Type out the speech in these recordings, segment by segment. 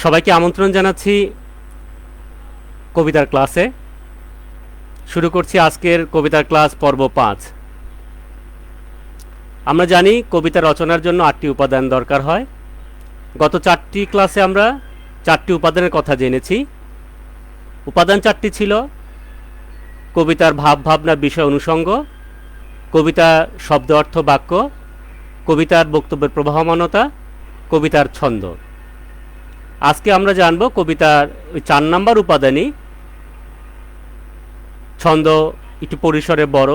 সবাইকে আমন্ত্রণ জানাচ্ছি কবিতার ক্লাসে। শুরু করছি আজকের কবিতার ক্লাস পর্ব 5। আমরা জানি কবিতা রচনার জন্য 8টি উপাদান দরকার হয়। গত 4টি ক্লাসে আমরা 4টি উপাদানের কথা জেনেছি। উপাদান 4টি ছিল: কবিতার ভাব ভাবনা বিষয় অনুষঙ্গ, কবিতা শব্দ অর্থ বাক্য, কবিতার বক্তব্যের প্রবাহমানতা, কবিতার ছন্দ। আজকে আমরা জানব কবিতার ওই 4 নম্বর উপাদানই ছন্দ। একটু পরিসরে বড়,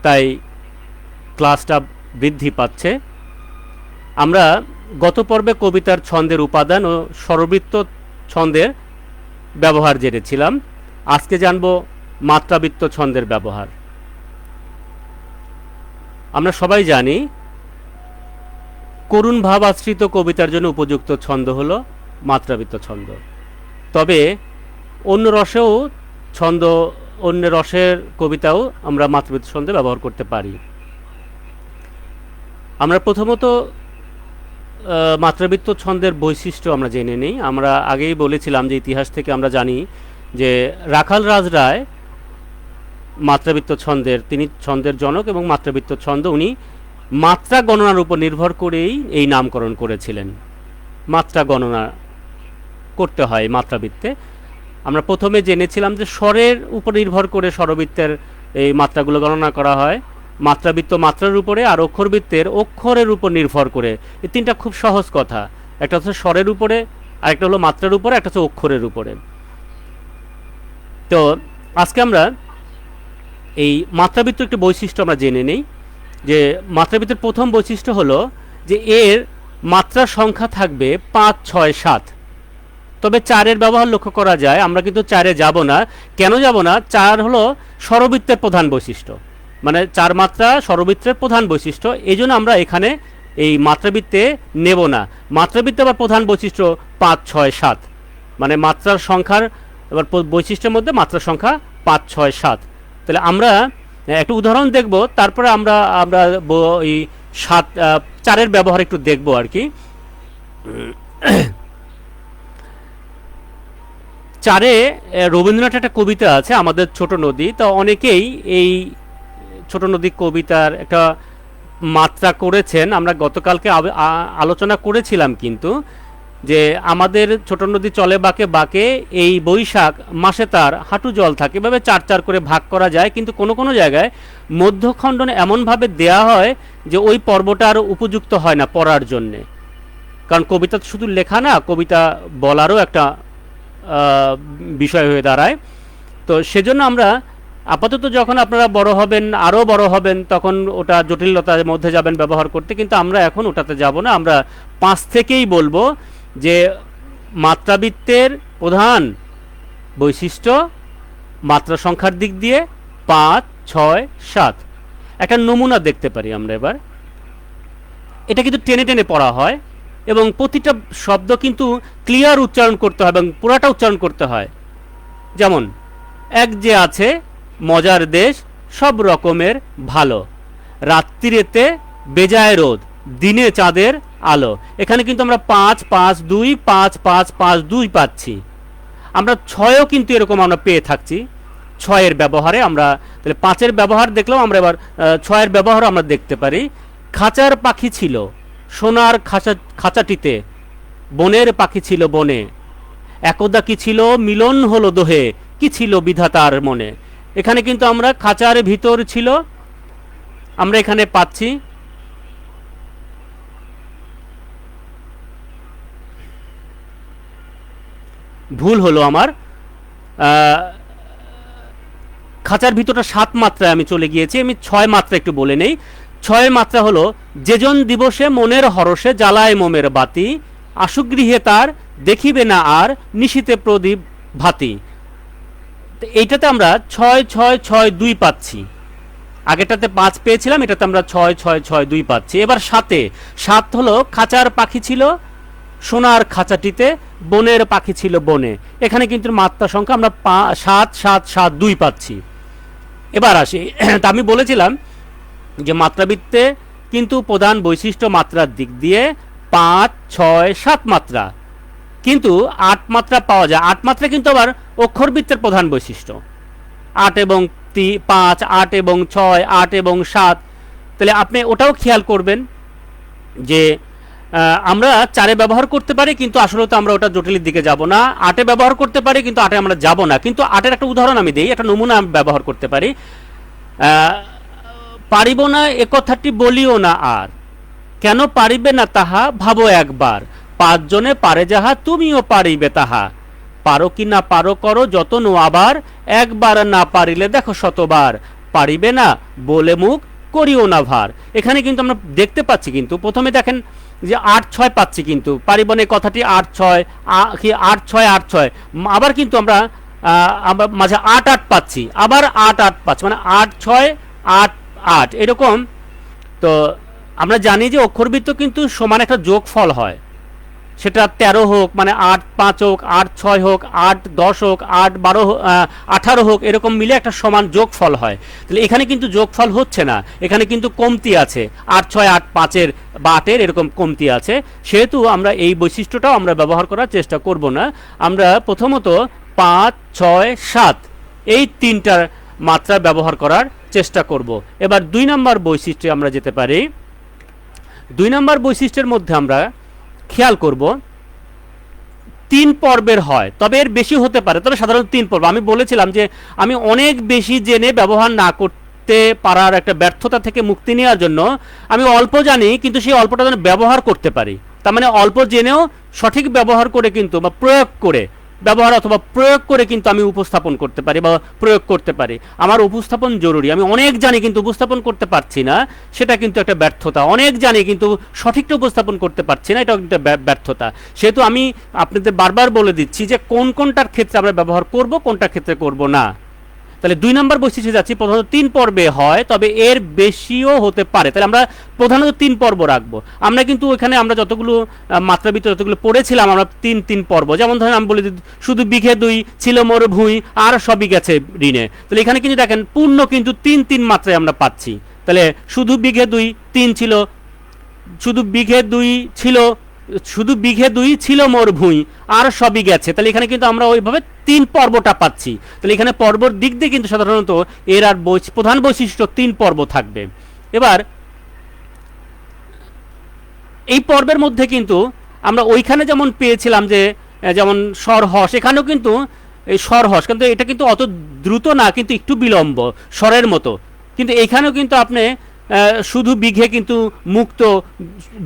তাই ক্লাসটা বৃদ্ধি পাচ্ছে। আমরা গত পর্বে কবিতার ছন্দের উপাদান ও স্বরবৃত্ত ছন্দের ব্যবহার জেনেছিলাম। আজকে জানব মাত্রাবৃত্ত ছন্দের ব্যবহার। আমরা সবাই জানি করুণ ভাব আশ্রিত কবিতার জন্য উপযুক্ত ছন্দ হলো মাত্রাবৃত্ত ছন্দ। তবে অন্য রসেও ছন্দ, অন্য রসের কবিতাও আমরা মাত্রাবৃত্ত ছন্দে ব্যবহার করতে পারি। আমরা প্রথমত মাত্রাবৃত্ত ছন্দের বৈশিষ্ট্য আমরা জেনে নিই। আমরা আগেই বলেছিলাম যে ইতিহাস থেকে আমরা জানি যে রাখাল রাজরায় মাত্রাবৃত্ত ছন্দের, তিনি ছন্দের জনক এবং মাত্রাবৃত্ত ছন্দ উনি মাত্রা গণনার উপর নির্ভর করেই এই নামকরণ করেছিলেন। মাত্রা গণনা করতে হয় মাত্রাবৃত্তে। আমরা প্রথমে জেনেছিলাম যে স্বরের উপর নির্ভর করে স্বরবৃত্তের এই মাত্রাগুলো গণনা করা হয়। মাত্রাবৃত্ত মাত্রার উপরে, আর অক্ষরবৃত্তের অক্ষরের উপর নির্ভর করে। এই তিনটা খুব সহজ কথা। একটা হচ্ছে স্বরের উপরে, আরেকটা হলো মাত্রার উপরে, একটা হচ্ছে অক্ষরের উপরে। তো আজকে আমরা এই মাত্রাবৃত্ত একটি বৈশিষ্ট্য আমরা জেনে নিই। যে মাত্রাবৃত্তের প্রথম বৈশিষ্ট্য হলো যে এর মাত্রার সংখ্যা থাকবে 5, 6, 7। তবে 4-এর ব্যবহার লক্ষ্য করা যায়। আমরা কিন্তু 4-এ যাব না। কেন যাব না? 4 হলো স্বরবৃত্তের প্রধান বৈশিষ্ট্য, মানে 4 মাত্রা স্বরবৃত্তের প্রধান বৈশিষ্ট্য। এই জন্য আমরা এখানে এই মাত্রাবৃত্তে নেব না। মাত্রাবৃত্তে আবার প্রধান বৈশিষ্ট্য 5, 6, 7, মানে মাত্রার সংখ্যার এবার বৈশিষ্ট্যের মধ্যে মাত্রার সংখ্যা 5, 6, 7। তাহলে আমরা একটা উদাহরণ দেখব, তারপরে আমরা এই 4-এর ব্যবহার একটু দেখব আর কি। 4-এ রবীন্দ্রনাথের একটা কবিতা আছে, আমাদের ছোট নদী। তো অনেকেই এই ছোট নদী কবিতার একটা মাত্রা করেছেন। আমরা গতকালকে আলোচনা করেছিলাম কিন্তু যে আমাদের ছোট নদী চলে বাঁকে বাঁকে, এই বৈশাখ মাসে তার হাঁটু জল থাকে, এভাবে 4 করে ভাগ করা যায়। কিন্তু কোনো কোনো জায়গায় মধ্যখণ্ডন এমনভাবে দেয়া হয় যে ওই পর্বটা আর উপযুক্ত হয় না পড়ার জন্যে। কারণ কবিতা শুধু লেখা না, কবিতা বলারও একটা বিষয় হয়ে দাঁড়ায়। তো সেজন্য আমরা আপাতত, যখন আপনারা বড় হবেন, আরও বড় হবেন, তখন ওটা জটিলতার মধ্যে যাবেন ব্যবহার করতে। কিন্তু আমরা এখন ওটাতে যাব না। আমরা 5 থেকেই বলবো যে মাত্রাবৃত্তের প্রধান বৈশিষ্ট্য মাত্রা সংখ্যার দিক দিয়ে 5, 6, 7। একটা নমুনা দেখতে পারি আমরা এবার। এটা কিন্তু টেনে টেনে পড়া হয় এবং প্রতিটা শব্দ কিন্তু ক্লিয়ার উচ্চারণ করতে হয় এবং পুরাটা উচ্চারণ করতে হয়। যেমন, এক যে আছে মজার দেশ, সব রকমের ভালো, রাত্রিরেতে বেজায় রোদ, দিনে চাঁদের আলো। এখানে কিন্তু আমরা 5, 5, 2, 5, 5, 5, 2 পাচ্ছি। আমরা 6ও কিন্তু এরকম আমরা পেয়ে থাকছি। 6-এর ব্যবহারে আমরা তাহলে 5-এর ব্যবহার দেখলাম, আমরা এবার 6-এর ব্যবহারও আমরা দেখতে পারি। খাঁচার পাখি ছিল সোনার খাঁচাটিতে, বনের পাখি ছিল বনে, একদা কি ছিল মিলন হলো দোহে, কি ছিল বিধাতার মনে। এখানে কিন্তু আমরা খাঁচার ভিতর ছিল আমরা এখানে পাচ্ছি। ভুল হলো আমার, খাঁচার ভিতরটা 7 মাত্রায় আমি চলে গিয়েছি। আমি 6 মাত্রা একটু বলে নেই। 6 মাত্রা হলো, যেজন দিবসে মনের হরষে জ্বালায় মোমের বাতি, আশুগৃহে তার দেখিবে না আর নিশীতে প্রদীপ ভাতি। এইটাতে আমরা 6, 6, 6, 2 পাচ্ছি। আগেটাতে 5 পেয়েছিলাম, এটাতে আমরা 6, 6, 6, 2 পাচ্ছি। এবার 7-এ 7 হলো, খাঁচার পাখি ছিল সোনার খাঁচাটিতে, বনের পাখি ছিল বনে। এখানে কিন্তু মাত্রা সংখ্যা আমরা 7, 7, 7, 2 পাচ্ছি। এবার আসি, তা আমি বলেছিলাম যে মাত্রাবৃত্তে কিন্তু প্রধান বৈশিষ্ট্য মাত্রার দিক দিয়ে 5, 6, 7 মাত্রা। কিন্তু 8 মাত্রা পাওয়া যায়। 8 মাত্রা কিন্তু আবার অক্ষরবৃত্তের প্রধান বৈশিষ্ট্য। 8 এবং 5, 8 এবং 6, 8 এবং 7। তাহলে আপনি ওটাও খেয়াল করবেন যে আমরা 4-এ ব্যবহার করতে পারি, কিন্তু আসলে তো আমরা ওটা জটিলের দিকে যাব না। 8-এ ব্যবহার করতে পারি, কিন্তু 8-এ আমরা যাব না। কিন্তু 8-এর একটা উদাহরণ আমি দিই, একটা নমুনা আমি ব্যবহার করতে পারি। পারিব না এ কথাটি বলিও না আর, কেন পারিবে না তাহা ভাবো একবার। 5 জনে পারে যাহা তুমিও পারিবে তাহা, পারো কি না পারো করো যতন আবার, একবার না পারিলে দেখো শতবার। পারিবে না বলে মুখ করিও না ভার। এখানে কিন্তু আমরা দেখতে পাচ্ছি, কিন্তু প্রথমে দেখেন যে 8-6 পাচ্ছি, কিন্তু পারিব না কথাটি 8-6 কি 8-6 8-6, আবার কিন্তু আমরা মাঝে 8-8 পাচ্ছি, আবার 8-8 পাচ্ছি, মানে 8-6 8-8 এরকম। তো আমরা জানি যে অক্ষরবৃত্ত কিন্তু সমান একটা যোগফল হয়, সেটা 13 হোক, মানে 8-5 হোক, 8-6 হোক, 8-10 হোক, 8-12 18 হোক, এরকম মিলে একটা সমান যোগফল হয়। তাহলে এখানে কিন্তু যোগফল হচ্ছে না, এখানে কিন্তু কমতি আছে, 8-6 8-5-এর বা 8-এর এরকম কমতি আছে। সেহেতু আমরা এই বৈশিষ্ট্যটাও আমরা ব্যবহার করার চেষ্টা করব না। আমরা প্রথমত 5-6-7 এই 3টার মাত্রা ব্যবহার করার চেষ্টা করব। এবার 2 নম্বর বৈশিষ্ট্যে আমরা যেতে পারি। 2 নম্বর বৈশিষ্ট্যের মধ্যে আমরা খেয়াল করব 3 পর্বের হয়, তবে এর বেশি হতে পারে, তবে সাধারণত 3 পর্ব। আমি বলেছিলাম যে আমি অনেক বেশি জেনে ব্যবহার না করতে পারার একটা ব্যর্থতা থেকে মুক্তি নেওয়ার জন্য আমি অল্প জানি, কিন্তু সেই অল্পটা যেন ব্যবহার করতে পারি। তার মানে অল্প জেনেও সঠিক ব্যবহার করে কিন্তু, বা প্রয়োগ করে ব্যবহার অথবা প্রয়োগ করে কিন্তু আমি উপস্থাপন করতে পারি বা প্রয়োগ করতে পারি। আমার উপস্থাপন জরুরি। আমি অনেক জানি কিন্তু উপস্থাপন করতে পারছি না, সেটা কিন্তু একটা ব্যর্থতা। অনেক জানি কিন্তু সঠিকটা উপস্থাপন করতে পারছি না, এটাও কিন্তু ব্যর্থতা। সেহেতু আমি আপনাদের বারবার বলে দিচ্ছি যে কোনটার ক্ষেত্রে আমরা ব্যবহার করব, কোনটার ক্ষেত্রে করব না। তাহলে 2 নম্বর বৈশিষ্ট্যে যাচ্ছি। প্রধানত 3 পর্বে হয়, তবে এর বেশিও হতে পারে। তাহলে আমরা প্রধানত 3 পর্ব রাখবো। আমরা কিন্তু ওখানে আমরা যতগুলো মাত্রাবৃত্ত যতগুলো পড়েছিলাম, আমরা 3 পর্ব। যেমন ধরেন আমি বলি শুধু বিঘে 2 ছিল মোর ভুঁই, আর সবই গেছে ঋণে। তাহলে এখানে কিন্তু দেখেন পূর্ণ কিন্তু 3 মাত্রায় আমরা পাচ্ছি। তাহলে শুধু বিঘে 2 3 ছিল, শুধু বিঘে 2 ছিল, শুধু বিঘে 2 ছিল মোর ভুঁই, আর সবই গেছে। তাহলে এখানে কিন্তু আমরা ওইভাবে 3 পর্বটা পাচ্ছি। তাহলে এখানে পর্বর দিক দিয়ে কিন্তু সাধারণত এর আর প্রধান বৈশিষ্ট্য 3 পর্ব থাকবে। এবার এই পর্বের মধ্যে কিন্তু আমরা ওইখানে যেমন পেয়েছিলাম যে যেমন স্বরহস, এখানেও কিন্তু এই স্বরহস, কিন্তু এটা কিন্তু অত দ্রুত না, কিন্তু একটু বিলম্ব স্বরের মতো। কিন্তু এখানেও কিন্তু আপনি শুধু বিঘে কিন্তু মুক্ত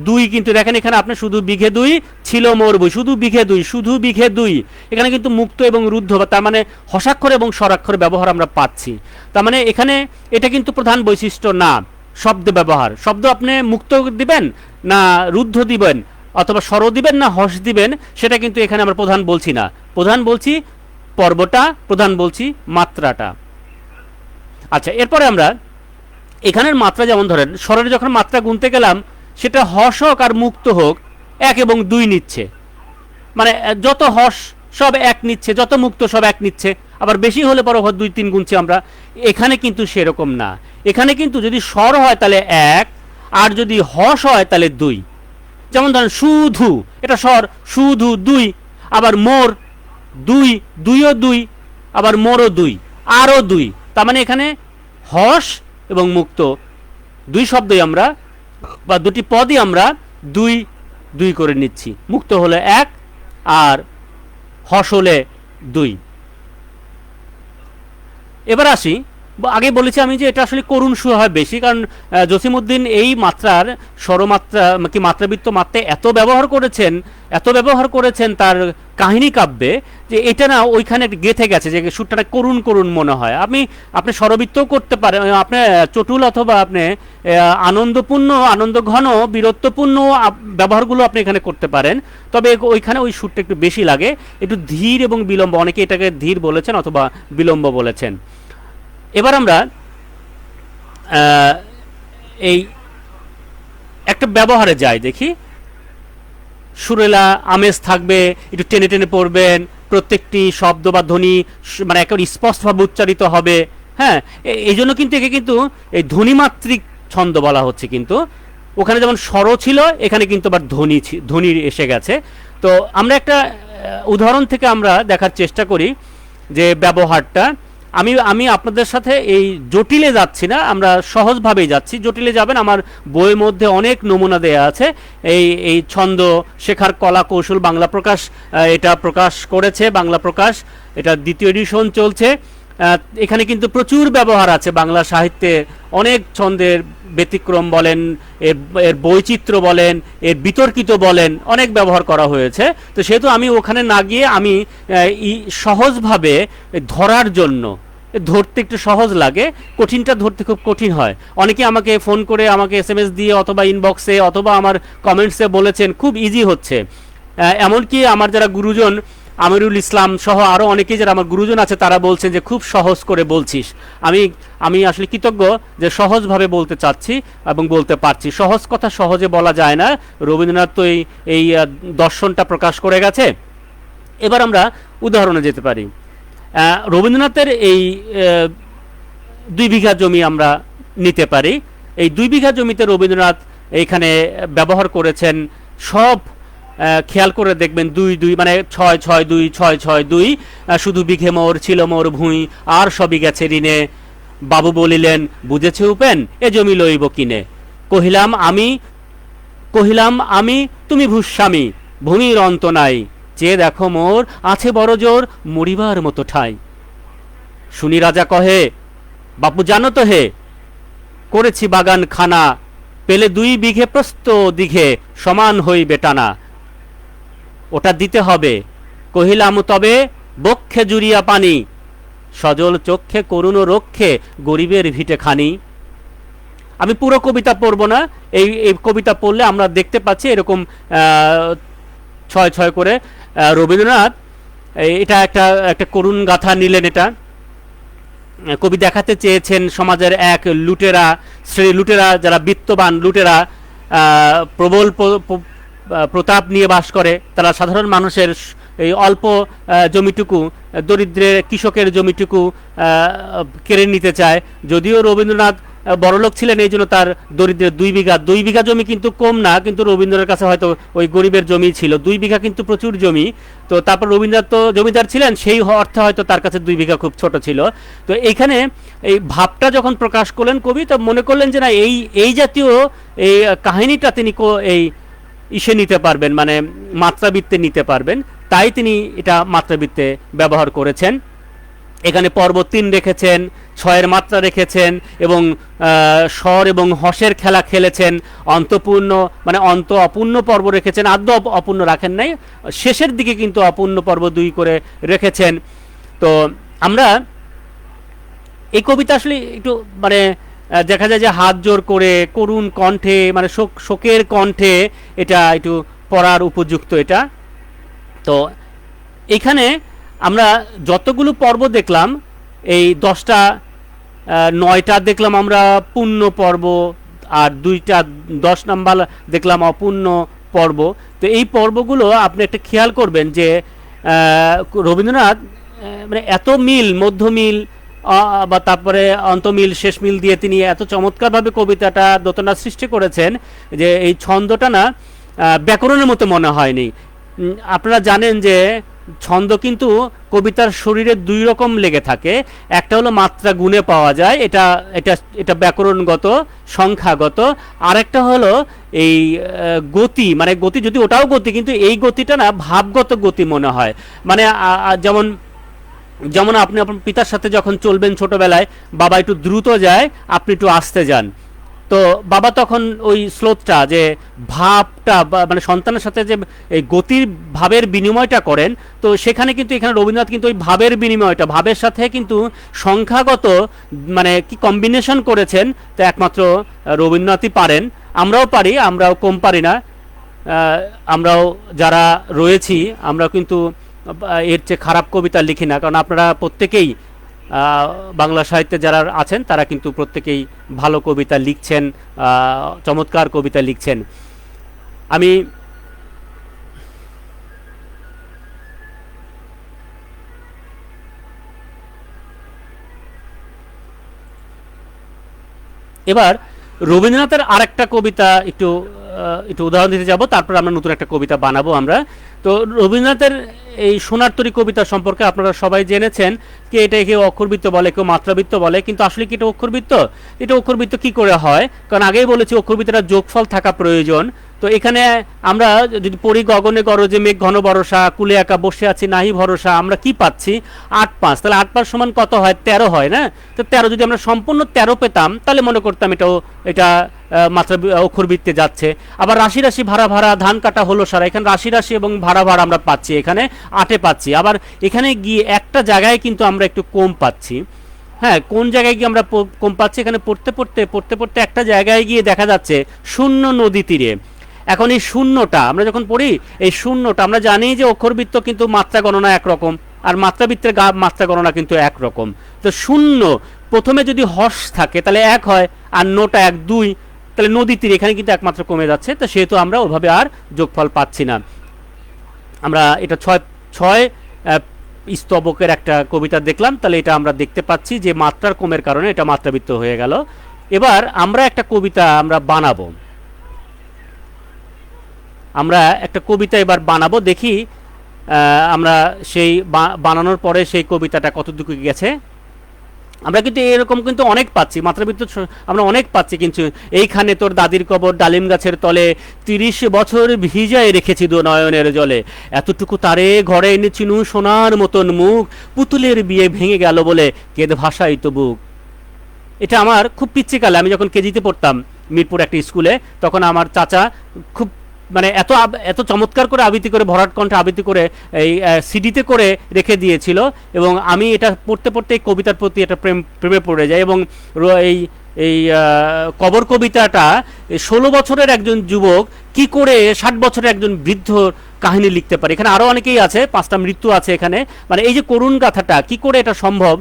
2, কিন্তু দেখেন এখানে আপনি শুধু বিঘে 2 ছিল মোর ভুঁই, শুধু বিঘে 2, শুধু বিঘে 2, এখানে কিন্তু মুক্ত এবং রুদ্ধ, তার মানে হসাক্ষর এবং স্বরাক্ষর ব্যবহার আমরা পাচ্ছি। তার মানে এখানে এটা কিন্তু প্রধান বৈশিষ্ট্য না। শব্দ ব্যবহার, শব্দ আপনি মুক্ত দিবেন না রুদ্ধ দিবেন, অথবা স্বর দিবেন না হস দিবেন, সেটা কিন্তু এখানে আমরা প্রধান বলছি না। প্রধান বলছি পর্বটা, প্রধান বলছি মাত্রাটা। আচ্ছা, এরপরে আমরা এখানের মাত্রা, যেমন ধরেন স্বরের যখন মাত্রা গুনতে গেলাম, সেটা হস হোক আর মুক্ত হোক 1 এবং 2 নিচ্ছে, মানে যত হস সব 1 নিচ্ছে, যত মুক্ত সব 1 নিচ্ছে। আবার বেশি হলে পরে 2-3 গুনছি আমরা। এখানে কিন্তু সেরকম না। এখানে কিন্তু যদি স্বর হয় তাহলে 1, আর যদি হস হয় তাহলে 2। যেমন ধরেন শুধু, এটা স্বর, শুধু 2, আবার মোর 2, 2ও 2, আবার মোরও 2, আরও 2। তার মানে এখানে হস এবং মুক্ত 2 শব্দই আমরা, বা 2টি পদই আমরা 2 করে নিচ্ছি। মুক্ত হলে 1 আর হস হলে 2। এবার আসি, আগে বলেছি আমি যে এটা আসলে করুণ সুর হয় বেশি, কারণ জসিমউদ্দিন এই মাত্রার স্বরমাত্রা কি মাত্রাবৃত্ত মাত্রায় এত ব্যবহার করেছেন তার কাহিনী কাব্যে, যে এটা না ওইখানে গেঁথে গেছে, যে সুরটা করুণ করুণ মনে হয়। আপনি স্বরবৃত্তও করতে পারেন, আপনি চটুল অথবা আপনি আনন্দপূর্ণ, আনন্দঘন, বীরত্বপূর্ণ ব্যবহারগুলো আপনি এখানে করতে পারেন। তবে ওইখানে ওই সুরটা একটু বেশি লাগে, একটু ধীর এবং বিলম্ব। অনেকে এটাকে ধীর বলেছেন অথবা বিলম্ব বলেছেন। এবার আমরা এই একটা ব্যবহারে যাই, দেখি। সুরেলা আমেজ থাকবে, একটু টেনে টেনে পড়বেন, প্রত্যেকটি শব্দ বা ধ্বনি মানে একেবারে স্পষ্টভাবে উচ্চারিত হবে। হ্যাঁ, এই জন্য কিন্তু একে কিন্তু এই ধ্বনিমাত্রিক ছন্দ বলা হচ্ছে। কিন্তু ওখানে যেমন স্বর ছিল, এখানে কিন্তু আবার ধ্বনি এসে গেছে। তো আমরা একটা উদাহরণ থেকে আমরা দেখার চেষ্টা করি যে ব্যবহারটা। আমি আমি আপনাদের সাথে এই জটিলে যাচ্ছি না, আমরা সহজভাবেই যাচ্ছি। জটিলে যাবেন, আমার বইয়ের মধ্যে অনেক নমুনা দেয়া আছে। এই এই ছন্দ শেখার কলা কৌশল বাংলা প্রকাশ এটা প্রকাশ করেছে, বাংলা প্রকাশ, এটা 2য় এডিশন চলছে। এখানে কিন্তু প্রচুর ব্যবহার আছে বাংলা সাহিত্যে, অনেক ছন্দের ব্যতিক্রম বলেন, এর বৈচিত্র্য বলেন, এর বিতর্কিত বলেন, অনেক ব্যবহার করা হয়েছে। তো সেহেতু আমি ওখানে না গিয়ে আমি সহজভাবে ধরার জন্য, ধরতে একটু সহজ লাগে, কঠিনটা ধরতে খুব কঠিন হয়। অনেকে আমাকে ফোন করে, আমাকে SMS দিয়ে, অথবা ইনবক্সে, অথবা আমার কমেন্টসে বলেছেন খুব ইজি হচ্ছে। এমনকি আমার যারা গুরুজন, আমিরুল ইসলাম সহ আরও অনেকেই যারা আমার গুরুজন আছে, তারা বলছেন যে খুব সহজ করে বলছিস। আমি আসলে কৃতজ্ঞ যে সহজভাবে বলতে চাচ্ছি এবং বলতে পারছি। সহজ কথা সহজে বলা যায় না, রবীন্দ্রনাথ তো এই দর্শনটা প্রকাশ করে গেছে। এবার আমরা উদাহরণে যেতে পারি। রবীন্দ্রনাথের এই 2 বিঘা জমি আমরা নিতে পারি। এই 2 বিঘা জমিতে রবীন্দ্রনাথ এইখানে ব্যবহার করেছেন সব, খেয়াল করে দেখবেন 2-2 মানে 6-6-2 6-6-2। শুধু বিঘে মোর ছিল মোর ভুঁই, আর সবই গেছে ঋণে, বাবু বলিলেন বুঝেছে উপেন, এ জমি লইব কিনে। কহিলাম আমি তুমি ভূস্বামী, ভূমির অন্ত নাই, চেয়ে দেখো মোর আছে বড় জোর, মরিবার মতো ঠাই। শুনি রাজা কহে, বাপু জানো তো হে, করেছি বাগান খানা, পেলে 2 বিঘে প্রস্ত দিঘে, সমান হইবে টানা, ওটা দিতে হবে। কহিলাম তবে বক্ষে জুড়িয়া পানি, সজল চক্ষে করুণ রক্ষে, গরিবের ভিটে খানি। আমি পুরো কবিতা পড়ব না, এই কবিতা পড়লে আমরা দেখতে পাচ্ছি এরকম 6-6 করে রবীন্দ্রনাথ এটা একটা করুণ গাথা নিলেন। এটা কবি দেখাতে চেয়েছেন সমাজের এক লুটেরা শ্রেণী, লুটেরা যারা বিত্তবান লুটেরা, প্রবল প্রতাপ নিয়ে বাস করে, তারা সাধারণ মানুষের এই অল্প জমিটুকু, দরিদ্রের কৃষকের জমিটুকু কেড়ে নিতে চায়। যদিও রবীন্দ্রনাথ বড়লোক ছিলেন, এই জন্য তার দরিদ্রের 2 বিঘা জমি কিন্তু কম না, কিন্তু রবীন্দ্রনাথের কাছে হয়তো ওই গরিবের জমি ছিল। 2 বিঘা কিন্তু প্রচুর জমি। তো তারপর রবীন্দ্রনাথ তো জমিদার ছিলেন, সেই অর্থে হয়তো তার কাছে 2 বিঘা খুব ছোট ছিল। তো এইখানে এই ভাবটা যখন প্রকাশ করলেন কবি, তো মনে করলেন যে না, এই জাতীয় এই কাহিনীটা তিনি এই ইসে নিতে পারবেন, মানে মাত্রাবৃত্তে নিতে পারবেন, তাই তিনি এটা মাত্রাবৃত্তে ব্যবহার করেছেন। এখানে পর্ব 3 রেখেছেন, 6-এর মাত্রা রেখেছেন, এবং স্বর এবং হসের খেলা খেলেছেন। অন্তপূর্ণ মানে অন্ত অপূর্ণ পর্ব রেখেছেন, আদ্য অপূর্ণ রাখেন নাই, শেষের দিকে কিন্তু অপূর্ণ পর্ব 2 করে রেখেছেন। তো আমরা এই কবিতা আসলে একটু মানে দেখা যায় যে হাত জোর করে করুণ কণ্ঠে, মানে শোকের কণ্ঠে এটা একটু পড়ার উপযুক্ত এটা। তো এখানে আমরা যতগুলো পর্ব দেখলাম, এই 9টা দেখলাম আমরা পূর্ণ পর্ব, আর 2টা 10 নাম্বার দেখলাম অপূর্ণ পর্ব। তো এই পর্বগুলো আপনি একটা খেয়াল করবেন যে রবীন্দ্রনাথ মানে এত মিল, মধ্যমিল বা তারপরে অন্তমিল শেষ মিল দিয়ে তিনি এত চমৎকারভাবে কবিতাটা দোতনা সৃষ্টি করেছেন যে এই ছন্দটা না ব্যাকরণের মতো মনে হয়নি। আপনারা জানেন যে ছন্দ কিন্তু কবিতার শরীরে 2 রকম লেগে থাকে। একটা হলো মাত্রা গুণে পাওয়া যায়, এটা এটা এটা ব্যাকরণগত, সংখ্যাগত। আর একটা হলো এই গতি, মানে গতি, যদি ওটাও গতি, কিন্তু এই গতিটা না ভাবগত গতি মনে হয়। মানে যেমন আপনি আপনার পিতার সাথে যখন চলবেন ছোটবেলায়, বাবা একটু দ্রুত যায়, আপনি একটু আস্তে যান, তো বাবা তখন ওই স্লোতটা, যে ভাবটা, মানে সন্তানের সাথে যে এই গতির ভাবের বিনিময়টা করেন, তো সেখানে কিন্তু এখানে রবীন্দ্রনাথ কিন্তু ওই ভাবের বিনিময়টা, ভাবের সাথে কিন্তু সংখ্যাগত মানে কি কম্বিনেশন করেছেন, তো একমাত্র রবীন্দ্রনাথই পারেন। আমরাও পারি, আমরাও কম পারি না। আমরাও যারা রয়েছি, আমরা কিন্তু এর চেয়ে খারাপ কবিতা লিখি না, কারণ আপনারা প্রত্যেকেই বাংলা সাহিত্যে যারা আছেন তারা কিন্তু প্রত্যেকেই ভালো কবিতা লিখছেন, চমৎকার কবিতা লিখছেন। আমি এবার রবীন্দ্রনাথের আরেকটা কবিতা একটু উদাহরণ দিতে যাব, তারপর আমরা নতুন একটা কবিতা বানাবো আমরা। তো রবীন্দ্রনাথের এই সোনার তরী কবিতা সম্পর্কে আপনারা সবাই জেনেছেন কি এটা কেউ অক্ষরবৃত্ত বলে, কেউ মাত্রাবৃত্ত বলে, কিন্তু আসলে কি এটা অক্ষরবৃত্ত? এটা অক্ষরবৃত্ত কি করে হয়? কারণ আগেই বলেছি অক্ষরবৃত্তটা যোগফল থাকা প্রয়োজন। তো এখানে আমরা যদি পড়ি গগনে গরজে মেঘ ঘন বরষা, কুলে একা বসে আছি নাহি ভরসা, আমরা কি পাচ্ছি? ৮ 5, তাহলে ৮ 5 সমান কত হয়? ১৩ হয় না? তো ১৩ যদি আমরা সম্পূর্ণ ১৩ পেতাম তাহলে মনে করতাম এটা মাত্রা অক্ষরবৃত্তে যাচ্ছে। আবার রাশি রাশি ভাড়া ভাড়া ধান কাটা হলো সারা, এখানে রাশি রাশি এবং ভাড়া ভাড়া আমরা পাচ্ছি, এখানে ৮-এ পাচ্ছি। আবার এখানে গিয়ে একটা জায়গায় কিন্তু আমরা একটু কম পাচ্ছি। হ্যাঁ, কোন জায়গায় গিয়ে আমরা কম পাচ্ছি? এখানে পড়তে একটা জায়গায় গিয়ে দেখা যাচ্ছে শূন্য নদী তীরে। এখন এই শূন্যটা আমরা যখন পড়ি, এই শূন্যটা আমরা জানি যে অক্ষরবৃত্ত কিন্তু মাত্রা গণনা একরকম, আর মাত্রাবৃত্তের মাত্রা গণনা কিন্তু একরকম। তো শূন্য প্রথমে যদি হর্ষ থাকে তাহলে ১ হয়, আর নোটা ১ ২, তাহলে নদী তীরে এখানে কিন্তু একমাত্র কমে যাচ্ছে। তো সেহেতু আমরা ওভাবে আর যোগফল পাচ্ছি না। আমরা এটা ছয় স্তবকের একটা কবিতা দেখলাম, তাহলে এটা আমরা দেখতে পাচ্ছি যে মাত্রার কমের কারণে এটা মাত্রাবৃত্ত হয়ে গেল। এবার আমরা একটা কবিতা বানাবো, এবার বানাবো, দেখি আমরা সেই বানানোর পরে সেই কবিতাটা কতটুকু গেছে। আমরা কিন্তু এরকম কিন্তু অনেক পাচ্ছি, মাত্রাবৃত্ত আমরা অনেক পাচ্ছি। কিন্তু এইখানে তোর দাদির কবর ডালিম গাছের তলে, ৩০ বছর ভিজায় রেখেছি দু নয়নের জলে, এতটুকু তারে ঘরে এনেছিনু সোনার মতন মুখ, পুতুলের বিয়ে ভেঙে গেল বলে কেঁদে ভাষাই তো বুক। এটা আমার খুব পিচ্ছিকালে, আমি যখন কেজিতে পড়তাম মিরপুর একটা স্কুলে, তখন আমার চাচা খুব এত চমৎকার করে আবৃত্তি করে, ভরাট কণ্ঠে আবৃত্তি করে এই সিডিতে করে রেখে দিয়েছিল, এবং আমি এটা পড়তে পড়তে এই কবিতার প্রতি একটা প্রেমে পড়ে যাই। এবং এই কবর কবিতাটা 16 বছরের একজন যুবক কি করে 60 বছরের একজন বৃদ্ধ কাহিনী লিখতে পারে। এখানে আরও অনেকেই আছে, 5টা মৃত্যু আছে এখানে, এই যে করুণ গাথাটা কি করে এটা সম্ভব?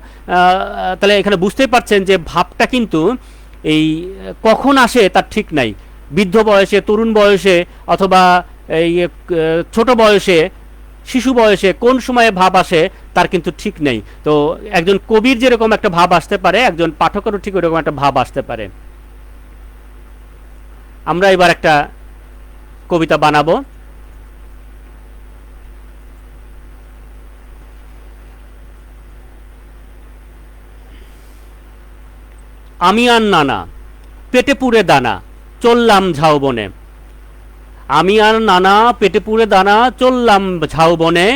তাহলে এখানে বুঝতেই পারছেন যে ভাবটা কিন্তু এই কখন আসে তার ঠিক নাই। বৃদ্ধ বয়সে, তরুণ বয়সে, অথবা এই ছোট বয়সে, শিশু বয়সে কোন সময়ে ভাব আসে তার কিন্তু ঠিক নেই। তো একজন কবির যেরকম একটা ভাব আসতে পারে, একজন পাঠকেরও ঠিক ওরকম একটা ভাব আসতে পারে। আমরা এবার একটা কবিতা বানাবো। আমি আর নানা পেটে পুরে দানা চললাম ঝাউবনে, আমি আর নানা পেটে পুরে দানা চললাম ঝাউবনে,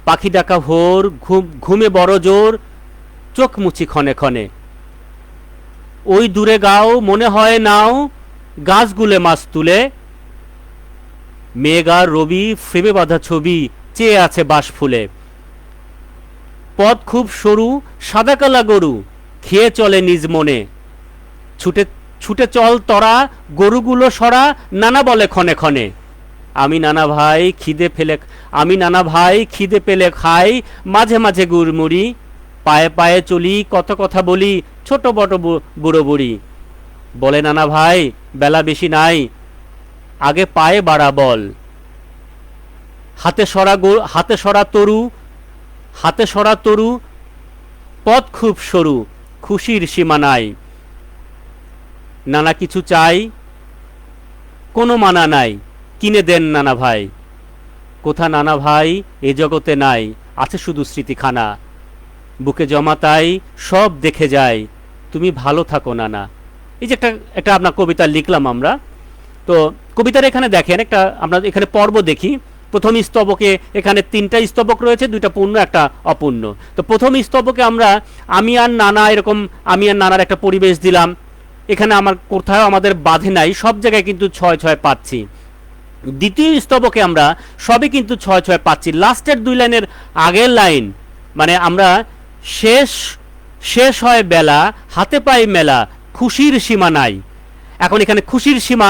পাখি ডাকা ভোর ঘুমে বড় জোর, চোখ মুছি ক্ষণে ক্ষণে, ওই দূরে গাও মনে হয় নাও, গাছগুলে মাছ তুলে, মেঘ আর রবি ফ্রেমে বাঁধা ছবি চেয়ে আছে বাঁশ ফুলে, পথ খুব সরু সাদা কালা গরু খেয়ে চলে নিজ মনে, ছুটে ছুটে চল তরা গরুগুলো সরা, নানা বলে ক্ষণে ক্ষণে, আমি নানা ভাই খিদে পেলে খাই, মাঝে মাঝে গুড়মুড়ি, পায়ে পায়ে চলি কত কথা বলি, ছোট বড় বুড়ো বুড়ি, বলে নানা ভাই বেলা বেশি নাই, আগে পায়ে বাড়া বল, হাতে সরা তরু পথ খুব সরু, খুশির সীমা নাই, নানা কিছু চাই কোনো মানা নাই, কিনে দেন নানা ভাই, কোথা নানা ভাই এ জগতে নাই, আছে শুধু স্মৃতিখানা, বুকে জমা তাই সব দেখে যায়, তুমি ভালো থাকো নানা। এই যে একটা আপনার কবিতা লিখলাম আমরা। তো কবিতার এখানে দেখেন আমরা এখানে পর্ব দেখি। প্রথম স্তবকে এখানে 3টা স্তবক রয়েছে, 2টা পূর্ণ একটা অপূর্ণ। তো প্রথম স্তবকে আমরা আমি আর নানা, এরকম আমি আর নানার একটা পরিবেশ দিলাম। এখানে আমার কোথাও আমাদের বাধে নাই, সব জায়গায় কিন্তু 6-6 পাচ্ছি। দ্বিতীয় স্তবকে আমরা সবই কিন্তু 6-6 পাচ্ছি। লাস্টের 2 লাইনের আগের লাইন আমরা শেষ হয় বেলা, হাতে পাই মেলা, খুশির সীমা নাই। এখন এখানে খুশির সীমা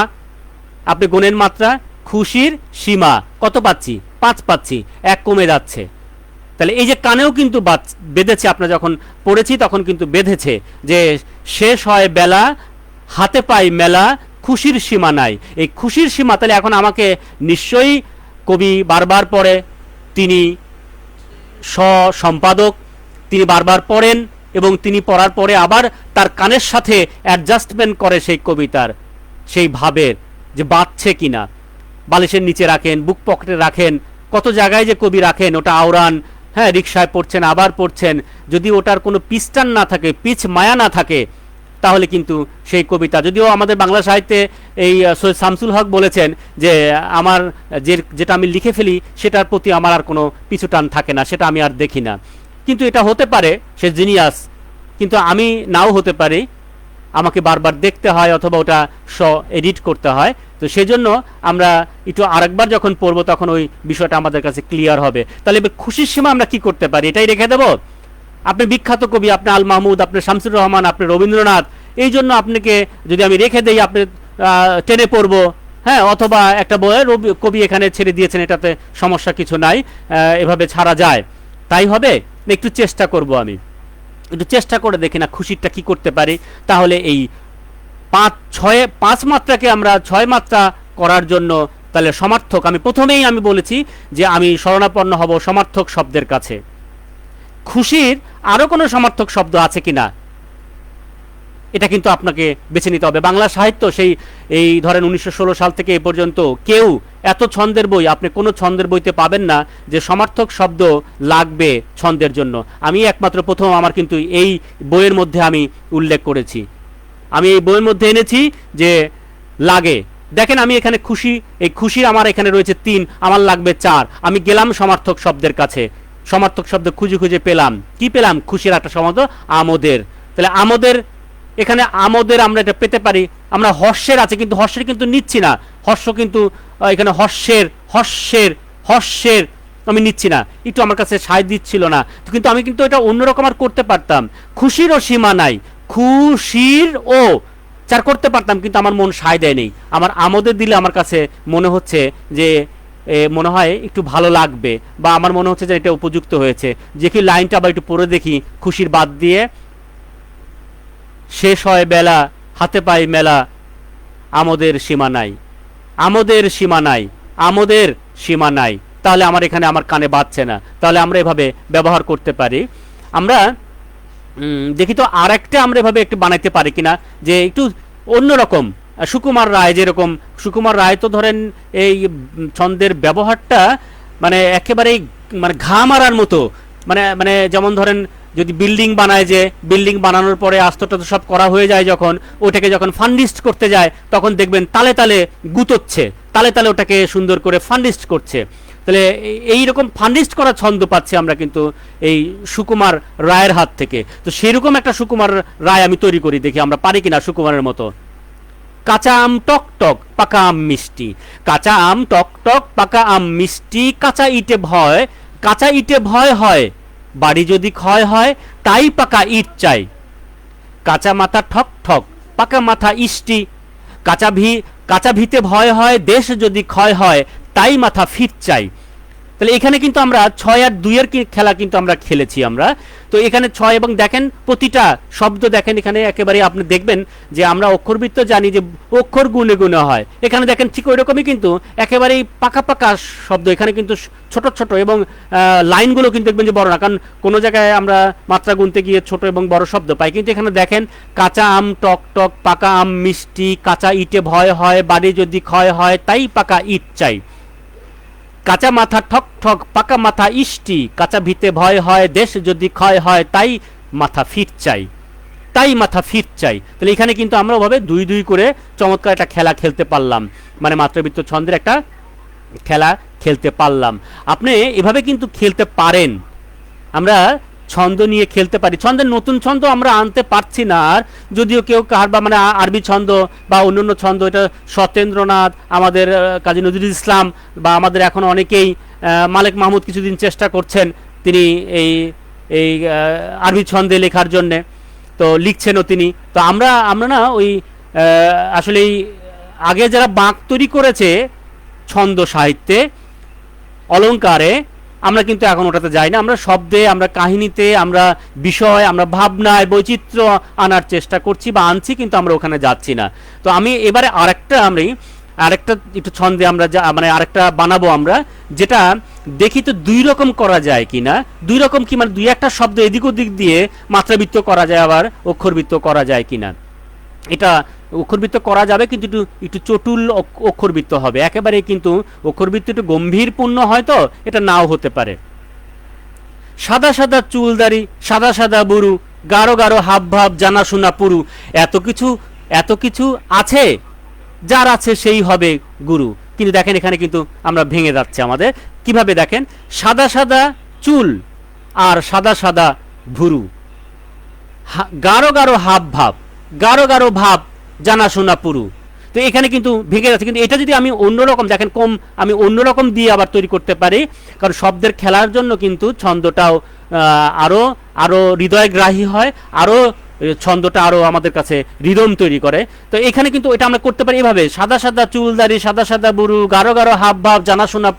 আপনি গুণের মাত্রা, খুশির সীমা কত পাচ্ছি? 5 পাচ্ছি, 1 কমে যাচ্ছে। তাহলে এই যে কানেও কিন্তু বেঁধেছে, আপনারা যখন পড়েছি তখন কিন্তু বেঁধেছে যে শেষ হয় বেলা, হাতে পাই মেলা, খুশির সীমা নাই। এই খুশির সীমা তাহলে এখন আমাকে নিশ্চয়ই কবি বারবার পড়ে, তিনি সম্পাদক, তিনি বারবার পড়েন এবং তিনি পড়ার পরে আবার তার কানের সাথে অ্যাডজাস্টমেন্ট করে সেই কবিতার সেই ভাবের যে বাঁধছে কিনা। বালিশের নিচে রাখেন, বুক পকেটে রাখেন, কত জায়গায় যে কবি রাখেন, ওটা আওরান, হ্যাঁ, রিকশায় পড়ছেন আবার পড়ছেন, যদি ওটার কোনো পিস্টান না থাকে, পিচ মায়া না থাকে, তাহলে কিন্তু সেই কবিতা, যদিও আমাদের বাংলা সাহিত্যে এই সৈয়দ শামসুল হক বলেছেন যে আমার যেটা আমি লিখে ফেলি সেটার প্রতি আমার আর কোনো পিছু টান থাকে না, সেটা আমি আর দেখি না। কিন্তু এটা হতে পারে সে জিনিয়াস, কিন্তু আমি নাও হতে পারি, আমাকে বারবার দেখতে হয় অথবা ওটা এডিট করতে হয়। তো সেই জন্য আমরা একটু আরেকবার যখন পড়বো তখন ওই বিষয়টা আমাদের কাছে ক্লিয়ার হবে। তাহলে এবার খুশির সীমা আমরা কি করতে পারি, এটাই রেখে দেবো। আপনি বিখ্যাত কবি, আপনি আল মাহমুদ, আপনি শামসুর রহমান, আপনি রবীন্দ্রনাথ, এই জন্য আপনাকে যদি আমি রেখে দেই আপনি টেনে পড়বো, হ্যাঁ, অথবা একটা বইয়ের কবি এখানে ছেড়ে দিয়েছেন, এটাতে সমস্যা কিছু নাই, এভাবে ছাড়া যায়, তাই হবে? একটু চেষ্টা করব, আমি একটু চেষ্টা করে দেখি না খুশিরটা কি করতে পারি। তাহলে এই 5 মাত্রাকে আমরা 6 মাত্রা করার জন্য তাহলে সমার্থক, আমি প্রথমেই আমি বলেছি যে আমি শরণাপন্ন হব সমার্থক শব্দের কাছে। খুশির আরো কোনো সমার্থক শব্দ আছে কিনা এটা কিন্তু আপনাকে বেছে নিতে হবে। বাংলা সাহিত্য এই ধরেন 1916 সাল থেকে এ পর্যন্ত কেউ এত ছন্দের বই আপনি কোনো ছন্দের বইতে পাবেন না যে সমার্থক শব্দ লাগবে ছন্দের জন্য। আমি একমাত্র প্রথম আমার কিন্তু এই বইয়ের মধ্যে আমি উল্লেখ করেছি, আমি এই বইয়ের মধ্যে এনেছি যে লাগে। দেখেন আমি এখানে খুশি, এই খুশির আমার এখানে রয়েছে 3, আমার লাগবে 4। আমি গেলাম সমার্থক শব্দের কাছে, সমার্থক শব্দ খুঁজে খুঁজে পেলাম, কি পেলাম? খুশির একটা শব্দ আমোদের। তাহলে আমোদের, এখানে আমোদের আমরা এটা পেতে পারি। আমরা হর্ষের আছে, কিন্তু হর্ষের কিন্তু নিচ্ছি না, হর্ষ কিন্তু এখানে হর্ষের আমি নিচ্ছি না, একটু আমার কাছে সায় দিচ্ছিল না, কিন্তু আমি কিন্তু এটা অন্যরকম আর করতে পারতাম। খুশিরও সীমা নাই, খুশির ও 4 করতে পারতাম, কিন্তু আমার মন সায় দেয় নেই। আমার আমোদের দিলে আমার কাছে মনে হচ্ছে যে মনে হয় একটু ভালো লাগবে, বা আমার মনে হচ্ছে যে এটা উপযুক্ত হয়েছে। যে কি লাইনটা আবার একটু পড়ে দেখি খুশির বাদ দিয়ে, শেষ হয় বেলা হাতে পাই মেলা, আমোদের সীমা নাই, আমোদের সীমা নাই, আমোদের সীমা নাই। তাহলে আমার এখানে আমার কানে বাজছে না, তাহলে আমরা এভাবে ব্যবহার করতে পারি। আমরা দেখি তো আর একটা আমরা এভাবে একটু বানাইতে পারি কিনা, যে একটু অন্যরকম। সুকুমার রায়, যেরকম সুকুমার রায় তো ধরেন এই ছন্দের ব্যবহারটা মানে একেবারেই মানে ঘা মারার মতো, মানে যেমন ধরেন যদি বিল্ডিং বানায়, যে বিল্ডিং বানানোর পরে আস্তটা তো সব করা হয়ে যায়, যখন ওটাকে যখন ফান্ডিস্ট করতে যায় তখন দেখবেন তালে তালে গুতোচ্ছে, তালে তালে ওটাকে সুন্দর করে ফান্ডিস্ট করছে। তাহলে এইরকম ফান্ডিস্ট করা ছন্দ পাচ্ছি আমরা কিন্তু এই সুকুমার রায়ের হাত থেকে। তো সেরকম একটা সুকুমার রায় আমি তৈরি করি, দেখি আমরা পারি কিনা সুকুমারের মতো। কাঁচা আম টক টক, পাকা আম মিষ্টি, কাঁচা আম টক টক, পাকা আম মিষ্টি, কাঁচা ইটে ভয় হয়, বাড়ি যদি ক্ষয় হয় তাই পাকা ইট চাই, কাঁচা মাথা ঠক ঠক, পাকা মাথা ইষ্টি, কাঁচা ভিতে ভয় হয়, দেশ যদি ক্ষয় হয় তাই মাথা ফিট চাই। তাহলে এখানে কিন্তু আমরা 6 আর 2 এর খেলা কিন্তু আমরা খেলেছি আমরা। তো এখানে 6 এবং দেখেন প্রতিটা শব্দ দেখেন এখানে একেবারে আপনি দেখবেন যে আমরা অক্ষরবৃত্ত জানি যে অক্ষর গুণে গুণে হয়, এখানে দেখেন ঠিক ওই রকমই কিন্তু একেবারেই পাকা পাকা শব্দ, এখানে কিন্তু ছোট ছোট, এবং লাইনগুলো কিন্তু দেখবেন যে বড় না, কারণ কোনো জায়গায় আমরা মাত্রা গুনতে গিয়ে ছোট এবং বড় শব্দ পাই, কিন্তু এখানে দেখেন কাঁচা আম টক টক, পাকা আম মিষ্টি, কাঁচা ইটে ভয় হয়, বাড়ি যদি ক্ষয় হয় তাই পাকা ইট চাই, কাঁচা মাথা ঠক ঠক, পাকা মাথা ইষ্টি, কাঁচা ভিতে ভয় হয়, দেশ যদি ক্ষয় হয় তাই মাথা ফিট চাই, তাই মাথা ফিট চাই। তাহলে এখানে কিন্তু আমরা ওভাবে 2-2 করে চমৎকার একটা খেলা খেলতে পারলাম, মানে মাত্রাবৃত্ত ছন্দের একটা খেলা খেলতে পারলাম। আপনি এভাবে কিন্তু খেলতে পারেন, আমরা ছন্দ নিয়ে খেলতে পারি। ছন্দের নতুন ছন্দ আমরা আনতে পারছি না, আর যদিও কেউ কার বা মানে আরবি ছন্দ বা অন্যান্য ছন্দ, এটা সত্যেন্দ্রনাথ, আমাদের কাজী নজরুল ইসলাম, বা আমাদের এখন অনেকেই মালেক মাহমুদ কিছুদিন চেষ্টা করছেন, তিনি এই আরবি ছন্দে লেখার জন্যে, তো লিখছেনও তিনি। তো আমরা না ওই আসলে আগে যারা বাঁক তৈরি করেছে ছন্দ সাহিত্যে, অলঙ্কারে, আমরা কিন্তু এখন ওটাতে যাই না। আমরা শব্দে, আমরা কাহিনীতে, আমরা বিষয়, আমরা ভাবনায় বৈচিত্র্য আনার চেষ্টা করছি বা আনছি, কিন্তু আমরা ওখানে যাচ্ছি না। তো আমি এবারে আরেকটা একটু ছন্দে আমরা মানে আরেকটা বানাবো আমরা, যেটা দেখি তো 2 রকম করা যায় কিনা। 2 রকম কি, মানে 2-1টা শব্দ এদিক ওদিক দিয়ে মাত্রাবৃত্ত করা যায়, আবার অক্ষরবৃত্ত করা যায় কিনা। এটা অক্ষরবৃত্ত করা যাবে, কিন্তু একটু একটু চটুল অক্ষরবৃত্ত হবে, একেবারে কিন্তু অক্ষরবৃত্ত একটু গম্ভীরপূর্ণ হয়তো এটা নাও হতে পারে। সাদা সাদা চুলদারি, সাদা সাদা বুরু, গাঢ় গাঢ় হাব ভাব, জানাশোনা পুরু, এত কিছু আছে, যার আছে সেই হবে গুরু। কিন্তু দেখেন এখানে কিন্তু আমরা ভেঙে যাচ্ছে আমাদের। কিভাবে দেখেন, সাদা সাদা চুল আর সাদা সাদা ভুরু, গাঢ় গাঢ় হাব ভাব, গাঢ় গাঢ় ভাব, জানাশোনা পুরু। তো এখানে কিন্তু ভেঙে যাচ্ছে। কিন্তু এটা যদি আমি অন্যরকম দেখেন, আমি অন্যরকম দিয়ে আবার তৈরি করতে পারি, কারণ শব্দের খেলার জন্য কিন্তু ছন্দটাও আরো আরো হৃদয়গ্রাহী হয়, আরো ছন্দটা আরো আমাদের কাছে রিদম তৈরি করে। তো এখানে কিন্তু এটা আমরা করতে পারি এভাবে, সাদা সাদা চুলদারি, সাদা সাদা বুরু, গাঢ় গাঢ় হাব ভাব, জানাশোনা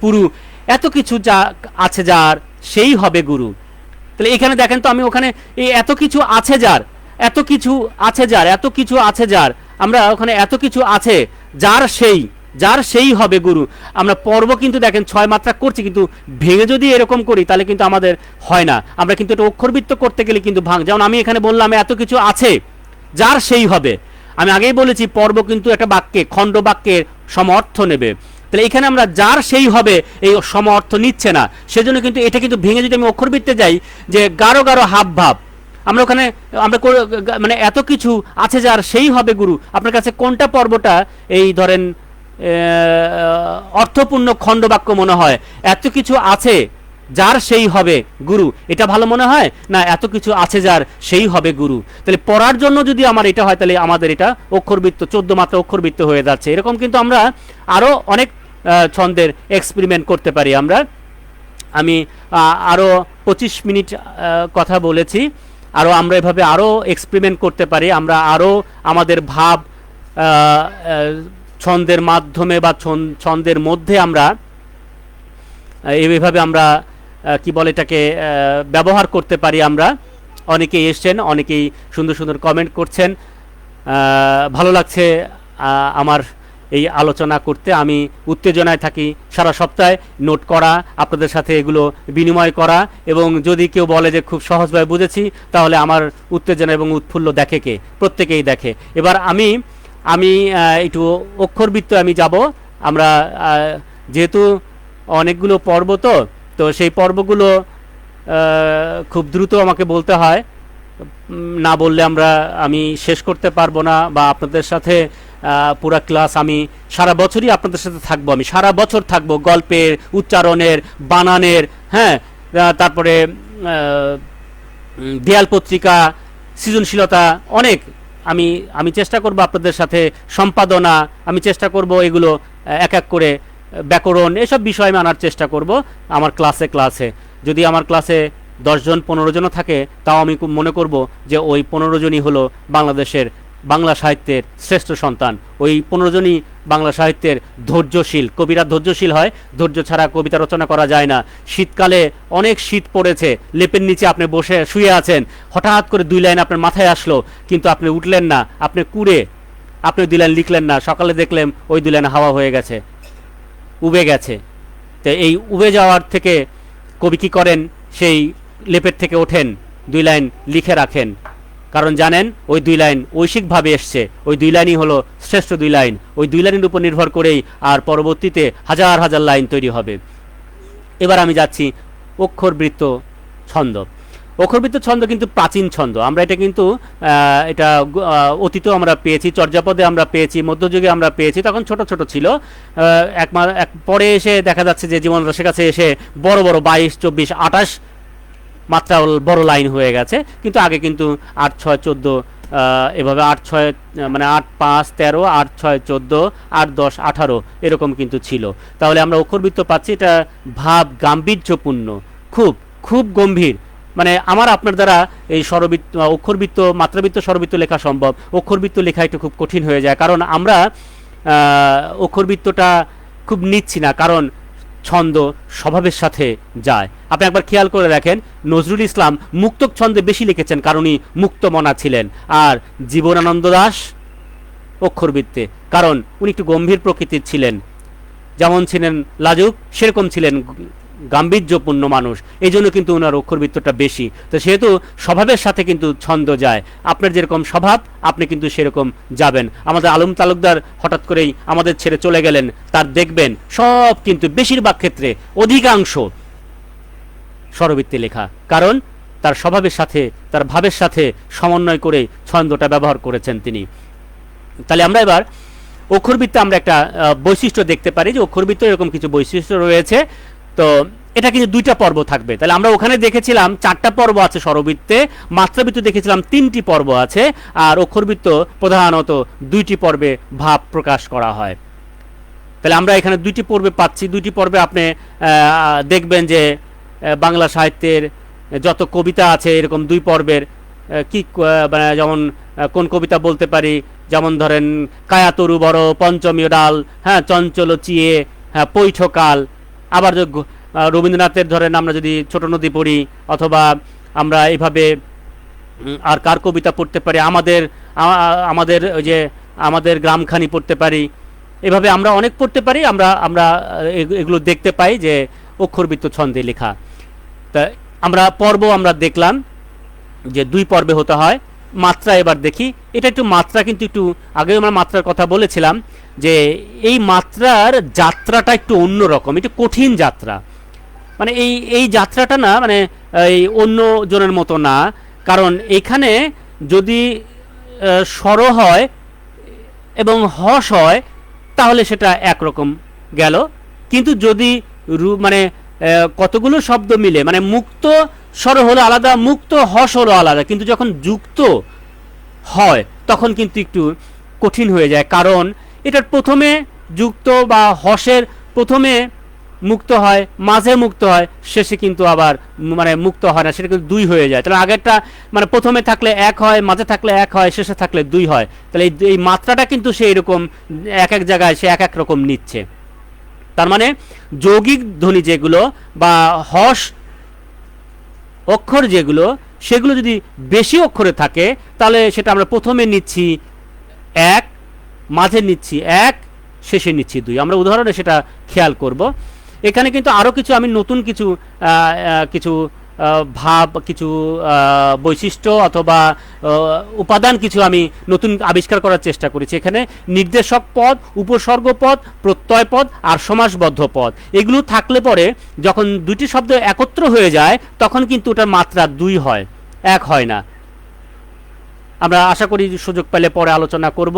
পুরু, এত কিছু যা আছে যার সেই হবে গুরু। তাহলে এখানে দেখেন তো আমি ওখানে এই এত কিছু আছে যার, এত কিছু আছে যার, এত কিছু আছে যার, আমরা ওখানে এত কিছু আছে যার সেই হবে গুরু। আমরা পর্ব কিন্তু দেখেন 6 মাত্রা করছি, কিন্তু ভেঙে যদি এরকম করি তাহলে কিন্তু আমাদের হয় না। আমরা কিন্তু এটা অক্ষরবৃত্ত করতে গেলে কিন্তু যেমন আমি এখানে বললাম এত কিছু আছে যার সেই হবে। আমি আগেই বলেছি পর্ব কিন্তু একটা বাক্যে, খণ্ড বাক্যের সম অর্থ নেবে। তাহলে এখানে আমরা যার সেই হবে এই সম অর্থ নিচ্ছে না, সেজন্য কিন্তু এটা কিন্তু ভেঙে যদি আমি অক্ষরবৃত্তে যাই, যে গাঢ় গাঢ় হাব ভাব, আমরা ওখানে আমরা মানে এত কিছু আছে যার সেই হবে গুরু। আপনার কাছে কোনটা পর্বটা এই ধরেন অর্থপূর্ণ খণ্ডবাক্য মনে হয়? এত কিছু আছে যার সেই হবে গুরু, এটা ভালো মনে হয় না এত কিছু আছে যার সেই হবে গুরু? তাহলে পড়ার জন্য যদি আমার এটা হয়, তাহলে আমাদের এটা অক্ষরবৃত্ত 14 মাত্রা অক্ষরবৃত্ত হয়ে যাচ্ছে। এরকম কিন্তু আমরা আরো অনেক ছন্দের এক্সপেরিমেন্ট করতে পারি। আমি আরো 25 মিনিট কথা বলেছি, আরো আমরা এভাবে আরো এক্সপেরিমেন্ট করতে পারি। আমরা আরো আমাদের ভাব ছন্দের মাধ্যমে বা ছন্দের মধ্যে আমরা এইভাবে আমরা কি বলে এটাকে ব্যবহার করতে পারি। আমরা অনেকেই এসছেন, অনেকেই সুন্দর সুন্দর কমেন্ট করছেন, ভালো লাগছে আমার এই আলোচনা করতে। আমি উত্তেজনায় থাকি সারা সপ্তাহে, নোট করা, আপনাদের সাথে এগুলো বিনিময় করা, এবং যদি কেউ বলে যে খুব সহজভাবে বুঝেছি, তাহলে আমার উত্তেজনা এবং উৎফুল্ল দেখে কে? প্রত্যেকেই দেখে। এবার আমি একটু অক্ষরবৃত্ত আমি যাব। আমরা যেহেতু অনেকগুলো পর্ব, তো সেই পর্বগুলো খুব দ্রুত আমাকে বলতে হয়, না বললে আমি শেষ করতে পারবো না, বা আপনাদের সাথে পুরা ক্লাস আমি সারা বছরই আপনাদের সাথে থাকবো। আমি সারা বছর থাকবো গল্পের, উচ্চারণের, বানানের, হ্যাঁ, তারপরে দেয়াল পত্রিকা, সৃজনশীলতা, অনেক আমি চেষ্টা করব আপনাদের সাথে সম্পাদনা, আমি চেষ্টা করব এগুলো এক এক করে, ব্যাকরণ, এসব বিষয় আমি আনার চেষ্টা করব আমার ক্লাসে। যদি আমার ক্লাসে 10 জন 15 জনও থাকে, তাও আমি মনে করব যে ওই 15 জনই হলো বাংলাদেশের বাংলা সাহিত্যের শ্রেষ্ঠ সন্তান। ওই 15 জনই বাংলা সাহিত্যের ধৈর্যশীল। কবিরা ধৈর্যশীল হয়, ধৈর্য ছাড়া কবিতা রচনা করা যায় না। শীতকালে অনেক শীত পড়েছে, লেপের নিচে আপনি বসে শুয়ে আছেন, হঠাৎ করে 2 লাইন আপনার মাথায় আসলো, কিন্তু আপনি উঠলেন না, আপনি 2 লাইন লিখলেন না, সকালে দেখলেন ওই 2 লাইন হাওয়া হয়ে গেছে, উবে গেছে। তো এই উবে যাওয়ার থেকে কবি কী করেন? সেই লেপের থেকে ওঠেন, 2 লাইন লিখে রাখেন, কারণ জানেন ওই 2 লাইন ঐশিকভাবে এসছে, ওই 2 লাইনই হলো শ্রেষ্ঠ 2 লাইন। ওই 2 লাইনের উপর নির্ভর করেই আর পরবর্তীতে হাজার হাজার লাইন তৈরি হবে। এবার আমি যাচ্ছি অক্ষরবৃত্ত ছন্দ। অক্ষরবৃত্ত ছন্দ কিন্তু প্রাচীন ছন্দ। আমরা এটা কিন্তু অতীতেও আমরা পেয়েছি, চর্যাপদে আমরা পেয়েছি, মধ্যযুগে আমরা পেয়েছি, তখন ছোট ছোট ছিল। পরে এসে দেখা যাচ্ছে যে জীবন দাসের কাছে এসে বড় বড় 22, 24, 28 মাত্রা বড় লাইন হয়ে গেছে। কিন্তু আগে কিন্তু 8, 6, 14 এভাবে 8, 6 মানে 8, 5, 13, 8, 6, 14, 8, 10, 18 এরকম কিন্তু ছিল। তাহলে আমরা অক্ষরবৃত্ত পাচ্ছি, এটা ভাব গাম্ভীর্যপূর্ণ, খুব খুব গম্ভীর। মানে আপনার দ্বারা এই স্বরবৃত্ত, অক্ষরবৃত্ত, মাত্রাবৃত্ত, স্বরবৃত্ত লেখা সম্ভব, অক্ষরবৃত্ত লেখা একটু খুব কঠিন হয়ে যায়, কারণ আমরা অক্ষরবৃত্তটা খুব নিচ্ছি না, কারণ ছন্দ স্বভাবের সাথে যায়। আপনি একবার খেয়াল করে দেখেন, নজরুল ইসলাম মুক্তক ছন্দে বেশি লিখেছেন, কারণ উনি মুক্তমনা ছিলেন। আর জীবনানন্দ দাশ অক্ষরবৃত্তে, কারণ উনি একটু গম্ভীর প্রকৃতির ছিলেন। যেমন ছিলেন লাজুক, সেরকম ছিলেন গাম্ভীর্যপূর্ণ মানুষ, এই জন্য কিন্তু ওনার অক্ষরবৃত্তটা বেশি। তো সেহেতু স্বভাবের সাথে কিন্তু ছন্দ যায়, আপনার যেরকম স্বভাব আপনি কিন্তু সেরকম যাবেন। আমাদের আলম তালুকদার হঠাৎ করেই আমাদের ছেড়ে চলে গেলেন, তার দেখবেন সব কিন্তু বেশিরভাগ ক্ষেত্রে অধিকাংশ স্বরবৃত্তে লেখা, কারণ তার স্বভাবের সাথে তার ভাবের সাথে সমন্বয় করে ছন্দটা ব্যবহার করেছেন তিনি। তাহলে আমরা এবার অক্ষরবৃত্তে আমরা একটা বৈশিষ্ট্য দেখতে পারি যে অক্ষরবৃত্ত এরকম কিছু বৈশিষ্ট্য রয়েছে। তো এটা কিন্তু 2টা পর্ব থাকবে। তাহলে আমরা ওখানে দেখেছিলাম 4টা পর্ব আছে স্বরবৃত্তে, মাত্রাবৃত্ত দেখেছিলাম 3টি পর্ব আছে, আর অক্ষরবৃত্ত প্রধানত 2টি পর্বে ভাব প্রকাশ করা হয়। তাহলে আমরা এখানে 2টি পর্বে পাচ্ছি। 2টি পর্বে আপনি দেখবেন যে বাংলা সাহিত্যের যত কবিতা আছে এরকম 2 পর্বের কি মানে যেমন কোন কবিতা বলতে পারি, যেমন ধরেন কায়াতরু বড় পঞ্চমী ডাল, হ্যাঁ চঞ্চল চিয়ে, হ্যাঁ পৈঠকাল। আবার রবীন্দ্রনাথের ধরেন আমরা যদি ছোট নদী পড়ি, অথবা আমরা এইভাবে আর কার কবিতা পড়তে পারি, আমাদের ওই যে আমাদের গ্রামখানি পড়তে পারি, এভাবে আমরা অনেক পড়তে পারি। আমরা আমরা এগুলো দেখতে পাই যে অক্ষরবৃত্ত ছন্দে লেখা। তা আমরা পর্ব আমরা দেখলাম যে 2 পর্বে হতে হয়। মাত্রা এবার দেখি, এটা একটু মাত্রা কিন্তু একটু আগে আমরা মাত্রার কথা বলেছিলাম যে এই মাত্রার যাত্রাটা একটু অন্যরকম, একটু কঠিন যাত্রা। মানে এই যাত্রাটা না মানে এই অন্য জনের মতো না, কারণ এখানে যদি স্বর হয় এবং হস হয় তাহলে সেটা একরকম গেল, কিন্তু যদি মানে কতগুলো শব্দ মিলে মানে মুক্ত স্বর হলো আলাদা, মুক্ত হস হলো আলাদা, কিন্তু যখন যুক্ত হয় তখন কিন্তু একটু কঠিন হয়ে যায়, কারণ এটার প্রথমে যুক্ত বা হসের প্রথমে মুক্ত হয়, মাঝে মুক্ত হয়, শেষে কিন্তু আবার মানে মুক্ত হয় না, সেটা কিন্তু 2 হয়ে যায়। তাহলে আগেরটা মানে প্রথমে থাকলে 1 হয়, মাঝে থাকলে 1 হয়, শেষে থাকলে 2 হয়। তাহলে এই মাত্রাটা কিন্তু সে এরকম এক এক জায়গায় সে এক এক রকম নিচ্ছে। তার মানে যৌগিক ধ্বনি যেগুলো বা হস অক্ষর যেগুলো, সেগুলো যদি বেশি অক্ষরে থাকে তাহলে সেটা আমরা প্রথমে নিচ্ছি 1, মাঝে নিচ্ছি 1, শেষে নিচ্ছি 2। আমরা উদাহরণে সেটা খেয়াল করব। এখানে কিন্তু আরও কিছু আমি নতুন কিছু ভাব, কিছু বৈশিষ্ট্য অথবা উপাদান কিছু আমি নতুন আবিষ্কার করার চেষ্টা করেছি। এখানে নির্দেশক পদ, উপসর্গ পদ, প্রত্যয় পদ আর সমাসবদ্ধ পদ, এগুলো থাকলে পরে যখন 2টি শব্দ একত্র হয়ে যায় তখন কিন্তু ওটার মাত্রা 2 হয়, 1 হয় না। আমরা আশা করি সুযোগ পেলে পরে আলোচনা করব।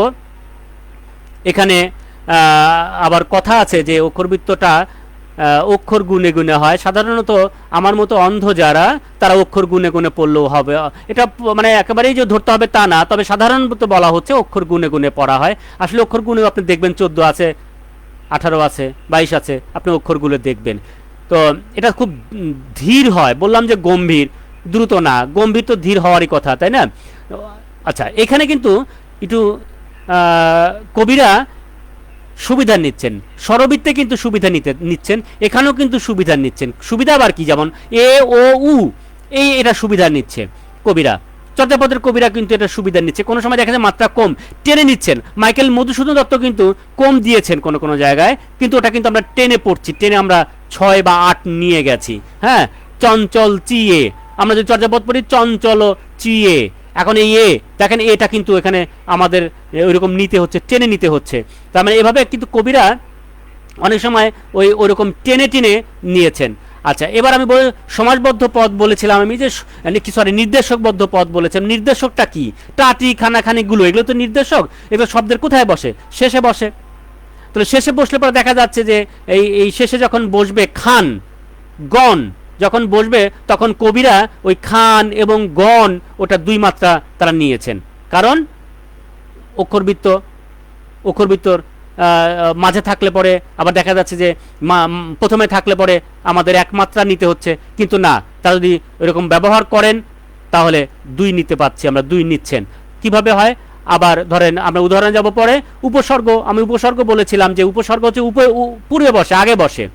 এখানে আবার কথা আছে যে অক্ষরবৃত্তটা অক্ষর গুনে গুনে হয়। সাধারণত আমার মতো অন্ধ যারা, তারা অক্ষর গুনে গুনে পড়লেও হবে, এটা মানে একেবারেই যে ধরতে হবে তা না, তবে সাধারণত বলা হচ্ছে অক্ষর গুনে গুনে পড়া হয়। আসলে অক্ষর গুনে আপনি দেখবেন 14 আছে, 18 আছে, 22 আছে, আপনি অক্ষরগুলো দেখবেন। তো এটা খুব ধীর হয়, বললাম যে গম্ভীর, দ্রুত না, গম্ভীর তো ধীর হওয়ারই কথা, তাই না? আচ্ছা, এখানে কিন্তু একটু কবিরা সুবিধা নিচ্ছেন, স্বরবৃত্তে কিন্তু সুবিধা নিচ্ছেন, এখানেও কিন্তু সুবিধা নিচ্ছেন। সুবিধা আবার কি, যেমন এ ও উ, এটা সুবিধা নিচ্ছে কবিরা, চর্যাপদের কবিরা কিন্তু এটা সুবিধা নিচ্ছে। কোনো সময় দেখা যায় মাত্রা কম টেনে নিচ্ছেন, মাইকেল মধুসূদন দত্ত কিন্তু কম দিয়েছেন কোনো কোনো জায়গায়, কিন্তু ওটা কিন্তু আমরা টেনে পড়ছি, টেনে আমরা 6 বা 8 নিয়ে গেছি। হ্যাঁ, চঞ্চল চিয়ে, আমরা যদি চর্যাপদ পড়ি চঞ্চল চিয়ে, এখন এই দেখেন এটা কিন্তু এখানে আমাদের ওইরকম নিতে হচ্ছে, টেনে নিতে হচ্ছে। তার মানে এভাবে কিন্তু কবিরা অনেক সময় ওইরকম টেনে টেনে নিয়েছেন। আচ্ছা, এবার আমি সমাসবদ্ধ পদ বলেছিলাম আমি, যে সরি নির্দেশকবদ্ধ পদ বলেছিলাম। নির্দেশকটা কি? টাটি, খানাখানি গুলো, এগুলো তো নির্দেশক। এবার শব্দের কোথায় বসে? শেষে বসে। তাহলে শেষে বসলে পরে দেখা যাচ্ছে যে এই শেষে যখন বসবে খান, গণ যখন বসবে তখন কবিরা ওই খান এবং গণ ওটা 2 মাত্রা তারা নিয়েছেন, কারণ অক্ষরবৃত্তর মাঝে থাকলে পরে আবার দেখা যাচ্ছে যে প্রথমে থাকলে পরে আমাদের 1 মাত্রা নিতে হচ্ছে, কিন্তু না, তারা যদি এরকম ব্যবহার করেন তাহলে 2 নিতে পারছি আমরা, 2 নিচ্ছেন। কিভাবে হয়? আবার ধরেন আমরা উদাহরণ যাব পরে। উপসর্গ, আমি উপসর্গ বলেছিলাম যে উপসর্গ হচ্ছে পূর্বে বসে, আগে বসে।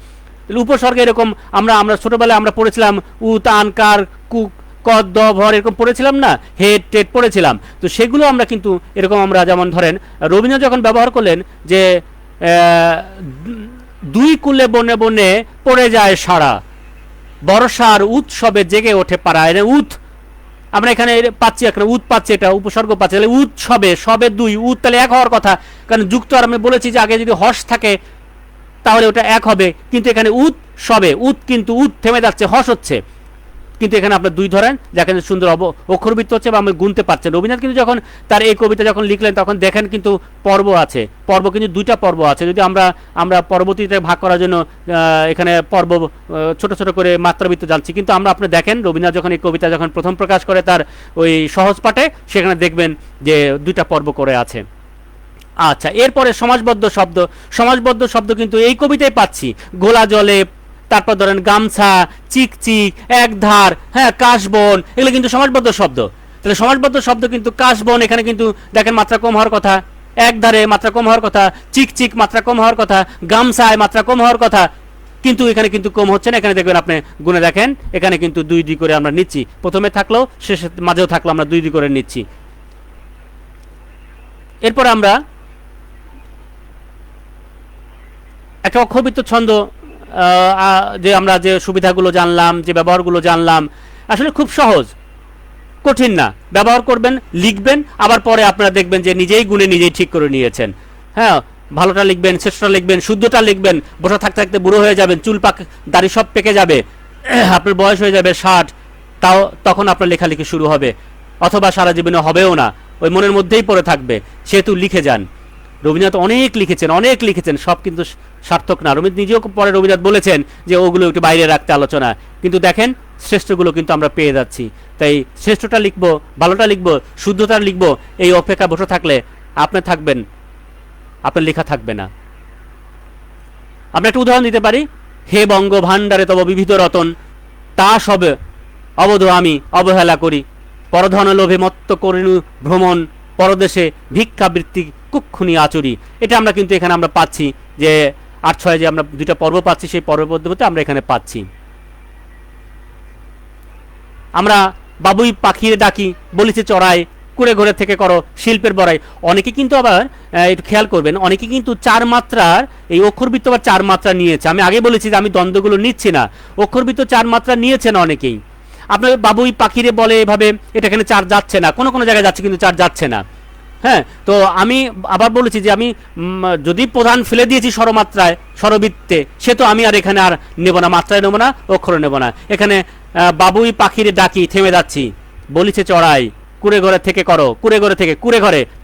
উপসর্গে এরকম আমরা ছোটবেলায় আমরা পড়েছিলাম উ, তান, কার, কুক, কদ, দ, ভর, এরকম পড়েছিলাম না, হেড, টেট পড়েছিলাম। তো সেগুলো আমরা কিন্তু এরকম আমরা যেমন ধরেন রবীন্দ্র যখন ব্যবহার করলেন যে 2 কূলে বনে বনে পড়ে যায় সারা, বর্ষার উৎসবে জেগে ওঠে পাড়া, এর উৎ আমরা এখানে পাচ্ছি, একটা উৎ পাচ্ছি, এটা উপসর্গ পাচ্ছি, তাহলে উৎসবে, সবে দুই, উৎ তাহলে এক হওয়ার কথা, কারণ যুক্ত আর আমি বলেছি যে আগে যদি হর্ষ থাকে তাহলে ওটা এক হবে, কিন্তু এখানে উৎসবে, উৎ কিন্তু উৎ থেমে যাচ্ছে, হর্ষ হচ্ছে, কিন্তু এখানে আপনার দুই ধরেন, যেখানে সুন্দর অক্ষরবৃত্ত হচ্ছে বা আমি গুনতে পারছেন। রবীন্দ্রনাথ কিন্তু যখন তার এই কবিতা যখন লিখলেন তখন দেখেন কিন্তু পর্ব আছে, পর্ব কিন্তু দুইটা পর্ব আছে, যদি আমরা পরবর্তীতে ভাগ করার জন্য এখানে পর্ব ছোট ছোট করে মাত্রাবৃত্ত জানছি, কিন্তু আমরা আপনি দেখেন রবীন্দ্রনাথ যখন এই কবিতা যখন প্রথম প্রকাশ করে তার ওই সহজ পাঠে, সেখানে দেখবেন যে দুইটা পর্ব করে আছে। আচ্ছা, এরপরে সমাজবদ্ধ শব্দ, সমাজবদ্ধ শব্দ কিন্তু এই কবিতায় পাচ্ছি, গোলা জলে, তারপর ধরেন গামছা, চিকচিক, একধার, হ্যাঁ, কাশবন, এগুলো কিন্তু সমাজবদ্ধ শব্দ। তাহলে সমাজবদ্ধ শব্দ কিন্তু কাশবন, এখানে কিন্তু দেখেন মাত্রা কম হওয়ার কথা, একধারে মাত্রা কম হওয়ার কথা, চিকচিক মাত্রা কম হওয়ার কথা, গামছায় মাত্রা কম হওয়ার কথা, কিন্তু এখানে কিন্তু কম হচ্ছে না। এখানে দেখবেন আপনি গুণে দেখেন, এখানে কিন্তু দুই দুই করে আমরা নিচ্ছি, প্রথমে থাকলেও শেষে মাঝেও থাকলো আমরা দুই দুই করে নিচ্ছি। এরপর আমরা একটা অক্ষরবৃত্ত ছন্দ, যে আমরা যে সুবিধাগুলো জানলাম, যে ব্যবহারগুলো জানলাম, আসলে খুব সহজ, কঠিন না, ব্যবহার করবেন, লিখবেন, আবার পরে আপনারা দেখবেন যে নিজেই গুণে নিজেই ঠিক করে নিয়েছেন। হ্যাঁ, ভালোটা লিখবেন, শ্রেষ্ঠটা লিখবেন, শুদ্ধটা লিখবেন, বসে থাকতে থাকতে বুড়ো হয়ে যাবেন, চুল দাড়ি সব পেকে যাবে, আপনার বয়স হয়ে যাবে 60, তাও তখন আপনার লেখালেখি শুরু হবে, অথবা সারা জীবনে হবেও না, ওই মনের মধ্যেই পড়ে থাকবে, সেহেতু লিখে যান। রবীন্দ্রনাথ অনেক লিখেছেন, সব কিন্তু সার্থক না। রবীন্দ্রনাথ নিজেও পরে রবীন্দ্রনাথ বলেছেন যে ওগুলো একটু বাইরে রাখতে আলোচনা, কিন্তু দেখেন শ্রেষ্ঠগুলো কিন্তু আমরা পেয়ে যাচ্ছি। তাই শ্রেষ্ঠটা লিখবো, ভালোটা লিখবো, শুদ্ধতা লিখবো, এই অপেক্ষা বসে থাকলে আপনি থাকবেন, আপনার লেখা থাকবে না। আমরা একটা উদাহরণ দিতে পারি, হে বঙ্গ ভাণ্ডারে তব বিবিধ রতন, তা সবে অবধ আমি অবহেলা করি, পরধন লোভে মত্ত করিনু ভ্রমণ, পরদেশে ভিক্ষাবৃত্তি কুক্ষুনি আচরি। এটা আমরা কিন্তু এখানে আমরা পাচ্ছি যে ৮-৬ যে আমরা দুইটা পর্ব পাচ্ছি, সেই পর্ব পদ্ধতিতে আমরা এখানে পাচ্ছি। আমরা বাবুই পাখির ডাকি, বলিছে চড়াই, কুড়ে ঘরে থেকে করো শিল্পের বড়াই। অনেকে কিন্তু আবার একটু খেয়াল করবেন, অনেকে কিন্তু 4 মাত্রার এই অক্ষরবৃত্ত আবার 4 মাত্রা নিয়েছে। আমি আগে বলেছি যে আমি দ্বন্দ্বগুলো নিচ্ছি না, অক্ষরবৃত্ত 4 মাত্রা নিয়েছেন অনেকেই। আপনার বাবুই পাখিরে বলে এভাবে, এটা এখানে 4 যাচ্ছে না, কোনো কোনো জায়গায় যাচ্ছে কিন্তু 4 যাচ্ছে না। হ্যাঁ, তো আমি আবার বলেছি যে আমি যদি প্রধান ফেলে দিয়েছি স্বরমাত্রায়, স্বরবৃত্তে, সে তো আমি আর এখানে আর নেব না, মাত্রায় নেব না, অক্ষরে নেব না। এখানে বাবুই পাখিরে ডাকি, থেমে যাচ্ছি, বলিছে চড়াই, কুড়ে ঘরে থেকে করো, কুড়ে ঘরে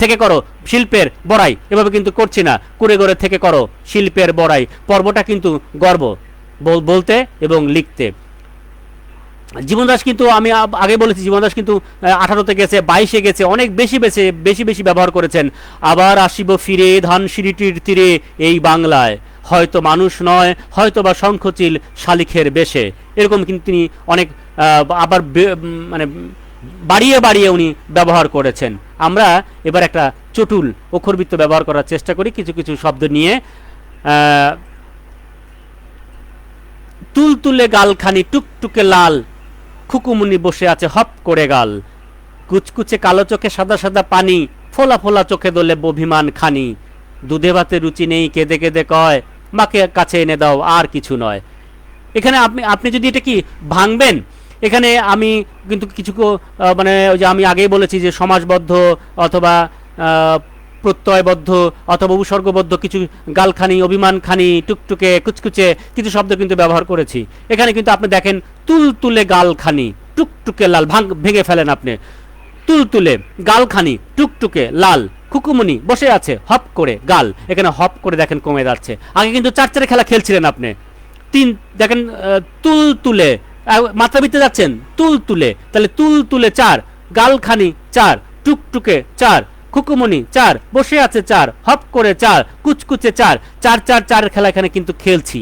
থেকে করো শিল্পের বড়াই, এভাবে কিন্তু করছি না, কুড়ে ঘরে থেকে করো শিল্পের বড়াই। পর্বটা কিন্তু গর্ব বলতে এবং লিখতে। জীবন দাস কিন্তু আমি আগে বলেছি, জীবন দাস কিন্তু 18তে গেছে, 22-এ গেছে, অনেক বেশি ব্যবহার করেছেন। আবার আসিব ফিরে ধানসিঁড়িটির তীরে এই বাংলায়, হয়তো মানুষ নয়, হয়তো বা শঙ্খচিল শালিখের বেশে, এরকম কিন্তু তিনি অনেক আবার মানে বাড়িয়ে উনি ব্যবহার করেছেন। আমরা এবার একটা চটুল অক্ষরবৃত্ত ব্যবহার করার চেষ্টা করি কিছু কিছু শব্দ নিয়ে। তুলতুলে গালখানি টুকটুকে লাল, খুকুমুনি বসে আছে হপ করে গাল, কুচকুচে কালো চোখে সাদা সাদা পানি, ফোলা ফোলা চোখে দোলে অভিমান খানি, দুধে ভাতে রুচি নেই কেঁদে কেঁদে কয়, মাকে কাছে এনে দাও আর কিছু নয়। এখানে আপনি যদি এটা কি ভাঙবেন, এখানে আমি কিন্তু কিছু মানে ওই যে আমি আগেই বলেছি যে সমাজবদ্ধ অথবা প্রত্যয়বদ্ধ অথবা উপসর্গবদ্ধ কিছু গালখানি, অভিমানখানি, টুকটুকে, কুচকুচে কিছু শব্দ কিন্তু ব্যবহার করেছি। এখানে কিন্তু আপনি দেখেন তুলতুলে গালখানি টুকটুকে লাল, ভেঙে ফেলেন আপনি, তুলতুলে গালখানি টুকটুকে লাল, খুকুমনি বসে আছে হপ করে গাল, এখানে হপ করে দেখেন কমে যাচ্ছে। আগে কিন্তু 4-4 খেলা খেলছিলেন আপনি, 3 দেখেন তুলতুলে মাত্রাবৃত্তে যাচ্ছেন, তুলতুলে, তাহলে তুলতুলে 4, গালখানি 4, টুকটুকে 4, খুকুমনি 4, বসে আছে 4, হপ করে 4, কুচকুচে 4, 4-4-4 খেলা এখানে কিন্তু খেলছি।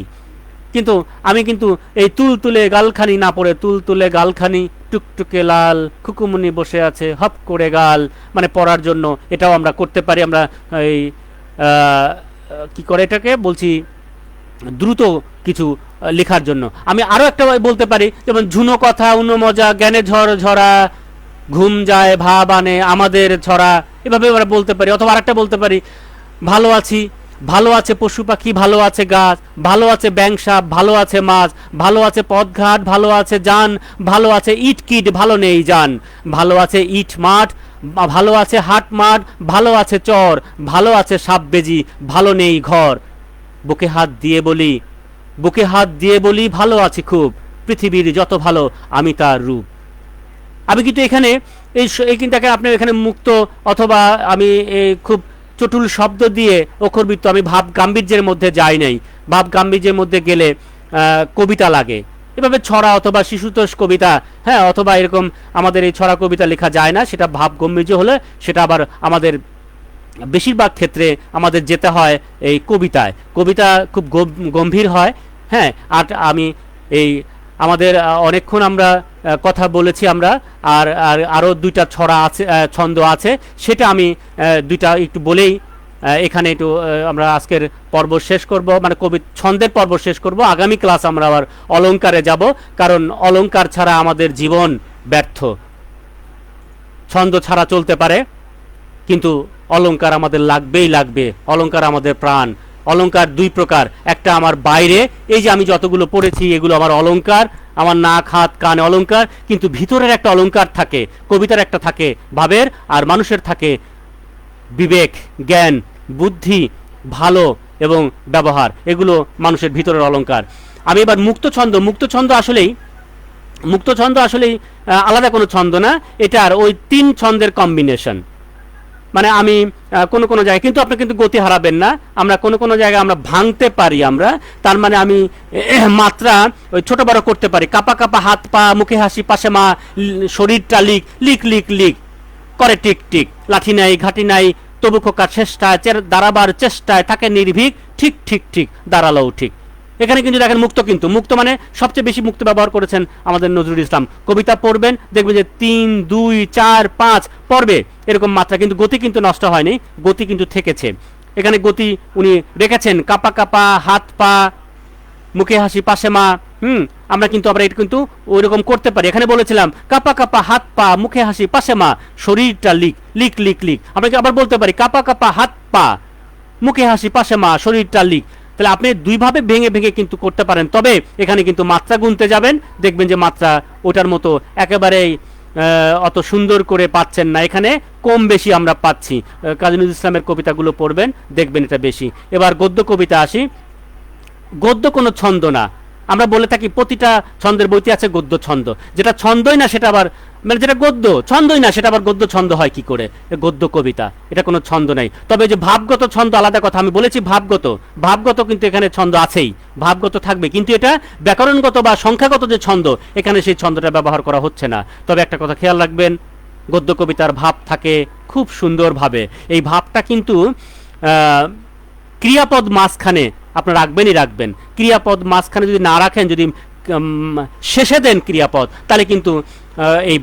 কিন্তু আমি কিন্তু এই তুলতুলে গালখানি না পড়ে তুলতুলে গালখানি টুকটুকে লাল, খুকুমনি বসে আছে হপ করে গাল মানে পড়ার জন্য এটাও আমরা করতে পারি। আমরা এই কি করে এটাকে বলছি, দ্রুত কিছু লেখার জন্য। আমি আরো একটা বলতে পারি, যেমন ঝুনো কথা উনো মজা, জ্ঞানে ঝড় ঝরা, ঘুম যায় ভাব আনে আমাদের ছড়া, এভাবে আমরা বলতে পারি। অথবা আরেকটা বলতে পারি, ভালো আছি ভালো আছে পশু পাখি, ভালো আছে গাছ, ভালো আছে ব্যাঙ সাপ, ভালো আছে মাছ, ভালো আছে পথঘাট, ভালো আছে যান, ভালো আছে ইট কিট, ভালো নেই যান, ভালো আছে ইট মাঠ, ভালো আছে হাট মাঠ, ভালো আছে চর, ভালো আছে সাপ বেজি, ভালো নেই ঘর। বুকে হাত দিয়ে বলি, বুকে হাত দিয়ে বলি ভালো আছি খুব, পৃথিবীর যত ভালো আমি তার রূপ। আমি কিন্তু এখানে এই কিন্তু আপনি এখানে মুক্ত অথবা আমি খুব চটুল শব্দ দিয়ে অক্ষরবৃত্ত, আমি ভাব গাম্ভীর্যের মধ্যে যাই নাই। ভাব গাম্ভীর্যের মধ্যে গেলে কবিতা লাগে, এভাবে ছড়া অথবা শিশুতোষ কবিতা, হ্যাঁ, অথবা এরকম আমাদের এই ছড়া কবিতা লেখা যায় না। সেটা ভাব গাম্ভীর্য হলে সেটা আবার আমাদের বেশিরভাগ ক্ষেত্রে আমাদের যেতে হয় এই কবিতায়। কবিতা খুব গম্ভীর হয়, হ্যাঁ। আর আমি এই আমাদের অনেকক্ষণ আমরা কথা বলেছি আমরা, আর আরও দুইটা ছড়া আছে, ছন্দ আছে, সেটা আমি দুইটা একটু বলেই এখানে একটু আমরা আজকের পর্ব শেষ করব, মানে কবি ছন্দের পর্ব শেষ করব। আগামী ক্লাস আমরা আবার অলংকারে যাব, কারণ অলংকার ছাড়া আমাদের জীবন ব্যর্থ। ছন্দ ছাড়া চলতে পারে, কিন্তু অলংকার আমাদের লাগবেই লাগবে। অলংকার আমাদের প্রাণ। অলংকার দুই প্রকার, একটা আমার বাইরে, এই যে আমি যতগুলো পড়েছি এগুলো আমার অলংকার, আমার নাক হাত কান অলংকার, কিন্তু ভিতরের একটা অলংকার থাকে, কবিতার একটা থাকে ভাবের, আর মানুষের থাকে বিবেক, জ্ঞান, বুদ্ধি, ভালো এবং ব্যবহার, এগুলো মানুষের ভিতরের অলংকার। আমি এবার মুক্তছন্দ আসলেই আলাদা কোনো ছন্দ না, এটার ওই 3 ছন্দের কম্বিনেশন। মানে আমি কোনো জায়গায় কিন্তু আপনি কিন্তু গতি হারাবেন না, আমরা কোনো জায়গায় আমরা ভাঙতে পারি, আমরা তার মানে আমি মাত্রা ওই ছোট বড় করতে পারি। কাপা কাপা হাত পা, মুখে হাসি পাশে মা, শরীরটা লিক লিক লিক লিক করে টিক টিক, লাঠি নাই ঘাটি নাই তবু খোকা চেষ্টায়, দাঁড়াবার চেষ্টায় থাকে নির্ভীক, ঠিক ঠিক ঠিক দাঁড়ালোও ঠিক। এখানে কিন্তু দেখেন মুক্ত মানে সবচেয়ে বেশি মুক্ত ব্যবহার করেছেন আমাদের নজরুল ইসলাম। কবিতা পড়বেন দেখবেন যে 3 2 4 5 পড়বে এরকম মাত্রা, কিন্তু গতি কিন্তু নষ্ট হয়নি, গতি কিন্তু থেকেছে। এখানে গতি উনি রেখেছেন, কাপা কাপা হাত পা, মুখে হাসি পাশে মা। আমরা কিন্তু আবার এটা কিন্তু ওইরকম করতে পারি। এখানে বলেছিলাম কাপা কাপা হাত পা, মুখে হাসি পাশে মা, শরীরটা লিক লিক লিক লিক। আমরা আবার বলতে পারি কাপা কাপা হাত পা, মুখে হাসি পাশে মা, শরীরটা লিক। তাহলে আপনি দুইভাবে ভেঙে ভেঙে কিন্তু করতে পারেন, তবে এখানে কিন্তু মাত্রা গুনতে যাবেন, দেখবেন যে মাত্রা ওটার মতো একেবারেই অত সুন্দর করে পাচ্ছেন না, এখানে কম বেশি আমরা পাচ্ছি। কাজী নজরুল ইসলামের কবিতাগুলো পড়বেন, দেখবেন এটা বেশি। এবার গদ্য কবিতা আসি। গদ্য কোনো ছন্দ না, আমরা বলে থাকি প্রতিটা ছন্দের বইতে আছে গদ্য ছন্দ, যেটা ছন্দই না সেটা আবার, মানে যেটা গদ্য ছন্দই না সেটা আবার গদ্য ছন্দ হয় কি করে? গদ্য কবিতা, এটা কোনো ছন্দ নাই। তবে যে ভাবগত ছন্দ আলাদা কথা, আমি বলেছি ভাবগত কিন্তু এখানে ছন্দ আছেই, ভাবগত থাকবে, কিন্তু এটা ব্যাকরণগত বা সংখ্যাগত যে ছন্দ, এখানে সেই ছন্দটা ব্যবহার করা হচ্ছে না। তবে একটা কথা খেয়াল রাখবেন, গদ্য কবিতার ভাব থাকে খুব সুন্দরভাবে। এই ভাবটা কিন্তু ক্রিয়াপদ মাঝখানে আপনারা রাখবেন। ক্রিয়াপদ মাঝখানে যদি না রাখেন, যদি শেষে দেন ক্রিয়াপদ, তাহলে কিন্তু এই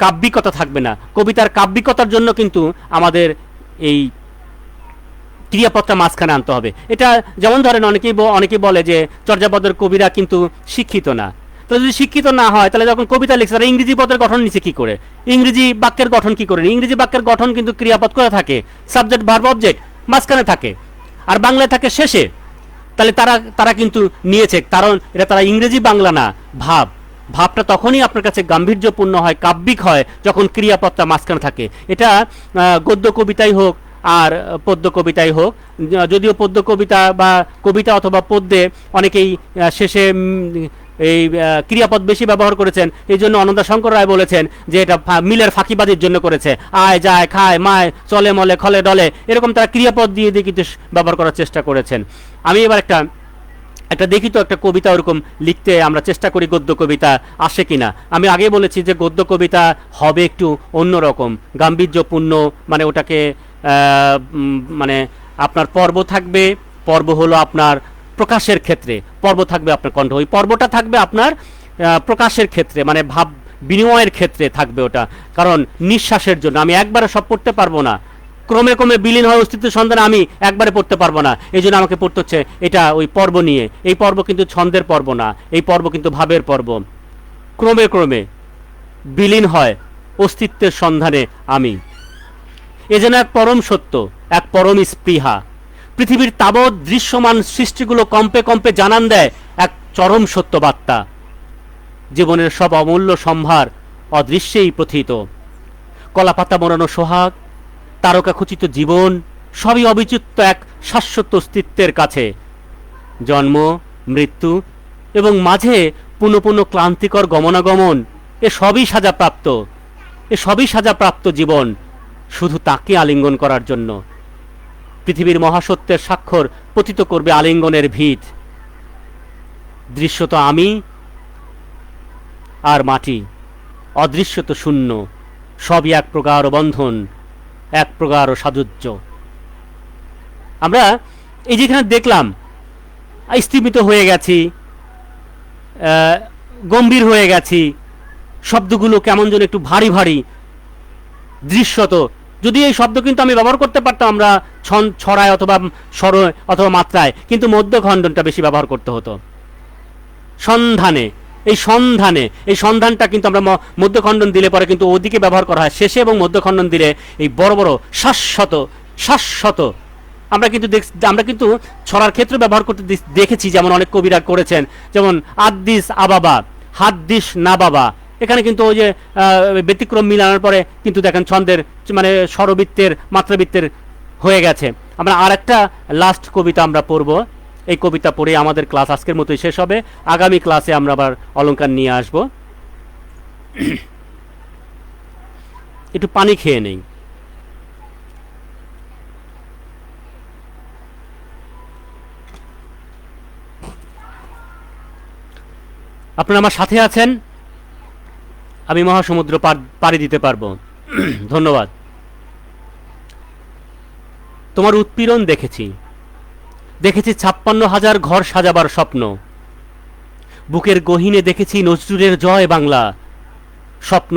কাব্যিকতা থাকবে না। কবিতার কাব্যিকতার জন্য কিন্তু আমাদের এই ক্রিয়াপদটা মাঝখানে আনতে হবে। এটা যেমন ধরেন অনেকেই বলে যে চর্যাপদের কবিরা কিন্তু শিক্ষিত না। তো যদি শিক্ষিত না হয়, তাহলে যখন কবিতা লিখছে তারা ইংরেজি পদের গঠন নিচে কি করে, ইংরেজি বাক্যের গঠন কি করে? ইংরেজি বাক্যের গঠন কিন্তু ক্রিয়াপদ করে থাকে, সাবজেক্ট ভার্ব অবজেক্ট মাঝখানে থাকে, আর বাংলায় থাকে শেষে। তাহলে তারা কিন্তু নিয়েছে, কারণ এটা তারা ইংরেজি বাংলা না, ভাবটা তখনই আপনার কাছে গাম্ভীর্যপূর্ণ হয়, কাব্যিক হয়, যখন ক্রিয়াপদটা মাঝখানে থাকে। এটা গদ্য কবিতাই হোক আর পদ্য কবিতাই হোক, যদিও পদ্য কবিতা বা কবিতা অথবা পদ্যে অনেকেই শেষে এই ক্রিয়াপদ বেশি ব্যবহার করেছেন। এই জন্য অনন্দা শঙ্কর রায় বলেছেন যে এটা মিলের ফাঁকিবাজির জন্য করেছে। আয় যায় খায় মায় চলে মলে খলে ডলে, এরকম তারা ক্রিয়াপদ দিয়ে কিন্তু ব্যবহার করার চেষ্টা করেছেন। আমি এবার একটা দেখি তো একটা কবিতা ওরকম লিখতে আমরা চেষ্টা করি, গদ্য কবিতা আসে কিনা। আমি আগে বলেছি যে গদ্য কবিতা হবে একটু অন্যরকম, গাম্ভীর্যপূর্ণ, মানে ওটাকে মানে আপনার পর্ব থাকবে, পর্ব হলো আপনার প্রকাশের ক্ষেত্রে, পর্ব থাকবে আপনার কণ্ঠ, ওই পর্বটা থাকবে আপনার প্রকাশের ক্ষেত্রে, মানে ভাব বিনিময়ের ক্ষেত্রে থাকবে ওটা। কারণ নিঃশ্বাসের জন্য আমি একবারে সব পড়তে পারবো না, ক্রমে ক্রমে বিলীন হয় অস্তিত্ব সন্ধানে আমি একবারে পড়তে পারবো না, এই জন্য আমাকে পড়তে হচ্ছে এটা ওই পর্ব নিয়ে। এই পর্ব কিন্তু ছন্দের পর্ব না, এই পর্ব কিন্তু ভাবের পর্ব। ক্রমে ক্রমে বিলীন হয় অস্তিত্বের সন্ধানে আমি, এ যেন এক পরম সত্য, এক পরম স্পৃহা, পৃথিবীর তাবৎ দৃশ্যমান সৃষ্টিগুলো কম্পে কম্পে জানান দেয় এক চরম সত্য বার্তা। জীবনের সব অমূল্য সম্ভার অদৃশ্যেই প্রথিত। কলাপাতা মোড়ানো সোহাগ, তারকাখচিত জীবন সবই অবিচ্যুত এক শাশ্বত অস্তিত্বের কাছে। জন্ম, মৃত্যু এবং মাঝে পুনঃ পুনঃ ক্লান্তিকর গমনাগমন, এ সবই সাজাপ্রাপ্ত জীবন শুধু তাকে আলিঙ্গন করার জন্য। পৃথিবীর মহাসত্যের স্বাক্ষর পতিত করবে আলিঙ্গনের ভিত। দৃশ্যত আমি আর মাটি, অদৃশ্যত শূন্য, সবই এক প্রকার বন্ধন, এক প্রকার সাযুজ্য। আমরা এই যেখানে দেখলাম স্থিমিত হয়ে গেছি, গম্ভীর হয়ে গেছি, শব্দগুলো কেমন যেন একটু ভারী ভারী দৃশ্যত। যদি এই শব্দ কিন্তু আমি ব্যবহার করতে পারতাম আমরা ছড়ায় অথবা স্বর অথবা মাত্রায়, কিন্তু মধ্যখণ্ডনটা বেশি ব্যবহার করতে হতো। এই সন্ধানটা কিন্তু আমরা মধ্যখণ্ডন দিলে পরে কিন্তু ওদিকে ব্যবহার করা হয় শেষে, এবং মধ্যখণ্ডন দিলে এই বড় বড় শাশ্বত আমরা কিন্তু ছড়ার ক্ষেত্রে ব্যবহার করতে দেখেছি, যেমন অনেক কবিরা করেছেন, যেমন আদ্দিস আবাবা, হাদ্দিস না বাবা। এখানে কিন্তু ওই যে ব্যতিক্রম মিলানোর পরে কিন্তু দেখেন ছন্দের মানে স্বরবৃত্তের মাত্রাবৃত্তের হয়ে গেছে। আমরা আর একটা লাস্ট কবিতা আমরা পড়ব। এই কবিতা পড়ে আমাদের ক্লাস আজকের মতোই শেষ হবে। আগামী ক্লাসে আমরা আবার অলংকার নিয়ে আসব। একটু পানি খেয়ে নেই। আপনারা আমার সাথে আছেন, আমি মহাসমুদ্র পাড়ি দিতে পারবো। ধন্যবাদ। তোমার উৎপীড়ন দেখেছি 56,000 ঘর সাজাবার স্বপ্ন। বুকের গহীনে দেখেছি নজরুলের জয় বাংলা। স্বপ্ন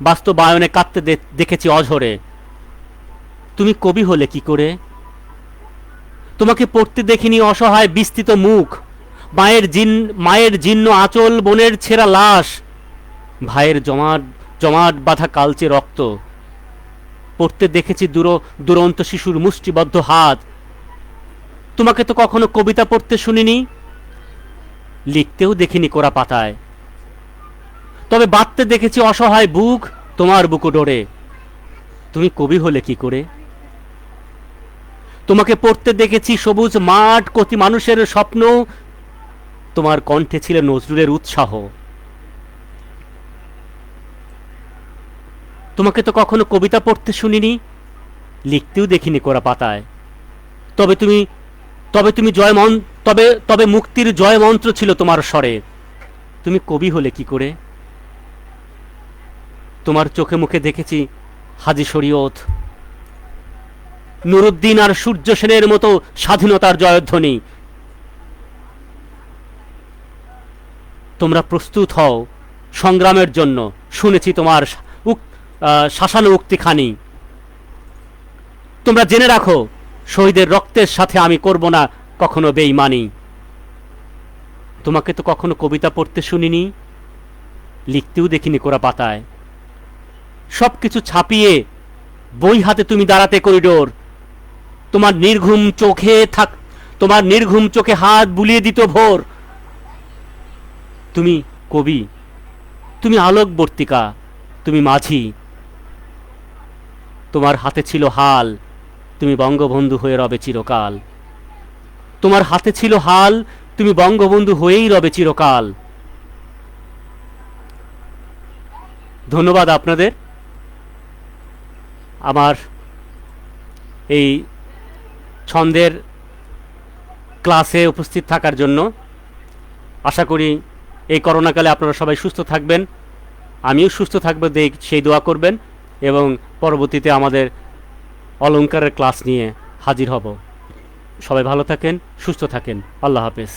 বাস্তবায়নে কাঁদতে দেখেছি অঝরে। তুমি কবি হলে কি করে? তোমাকে পড়তে দেখিনি অসহায় বিস্তৃত মুখ, মায়ের জীর্ণ আঁচল, বোনের ছেঁড়া লাশ, ভাইয়ের জমাট বাঁধা কালচে রক্ত। পড়তে দেখেছি দুরন্ত শিশুর মুষ্টিবদ্ধ হাত। তোমাকে তো কখনো কবিতা পড়তে শুনিনি, লিখতেও দেখিনি কোরা পাতায়। তবে বাঁধতে দেখেছি অসহায় বুক, তোমার বুকু ডোরে। তুমি কবি হলে কি করে? তোমাকে পড়তে দেখেছি সবুজ মাঠ, কোটি মানুষের স্বপ্ন। তোমার কণ্ঠে ছিল নজরুলের উৎসাহ। তোমাকে তো কখনো কবিতা পড়তে শুনিনি, লিখতেও দেখিনি কোরা পাতায়। তবে মুক্তির জয় মন্ত্র ছিল তোমার স্বরে। তুমি কবি হলে কি করে? তোমার চোখে মুখে দেখেছি হাজী শরীয়ত, নুরুদ্দিন আর সূর্য সেনের মতো স্বাধীনতার জয়ধ্বনি। তোমরা প্রস্তুত হও সংগ্রামের জন্য, শুনেছি তোমার শাসানো উক্তিখানি। তোমরা জেনে রাখো শহীদের রক্তের সাথে আমি করব না কখনো বেঈমানি। তোমাকে তো কখনো কবিতা পড়তে শুনিনি, লিখতেও দেখিনি কোরা পাতায়। সবকিছু ছাপিয়ে বই হাতে তুমি দাঁড়াতে করিডোর। তোমার নির্ঘুম চোখে হাত বুলিয়ে দিত ভোর। তুমি কবি, তুমি আলোকবর্তিকা, তুমি মাঝি। তোমার হাতে ছিল হাল, তুমি বঙ্গবন্ধু হয়ে রবে চিরকাল। তোমার হাতে ছিল হাল, তুমি বঙ্গবন্ধু হয়েই রবে চিরকাল। ধন্যবাদ আপনাদের আমার এই ছন্দের ক্লাসে উপস্থিত থাকার জন্য। আশা করি এই করোনাকালে আপনারা সবাই সুস্থ থাকবেন, আমিও সুস্থ থাকবো সেই দোয়া করবেন, এবং পরবর্তীতে আমাদের অলংকারের ক্লাস নিয়ে হাজির হব। সবাই ভালো থাকেন, সুস্থ থাকেন। আল্লাহ হাফেজ।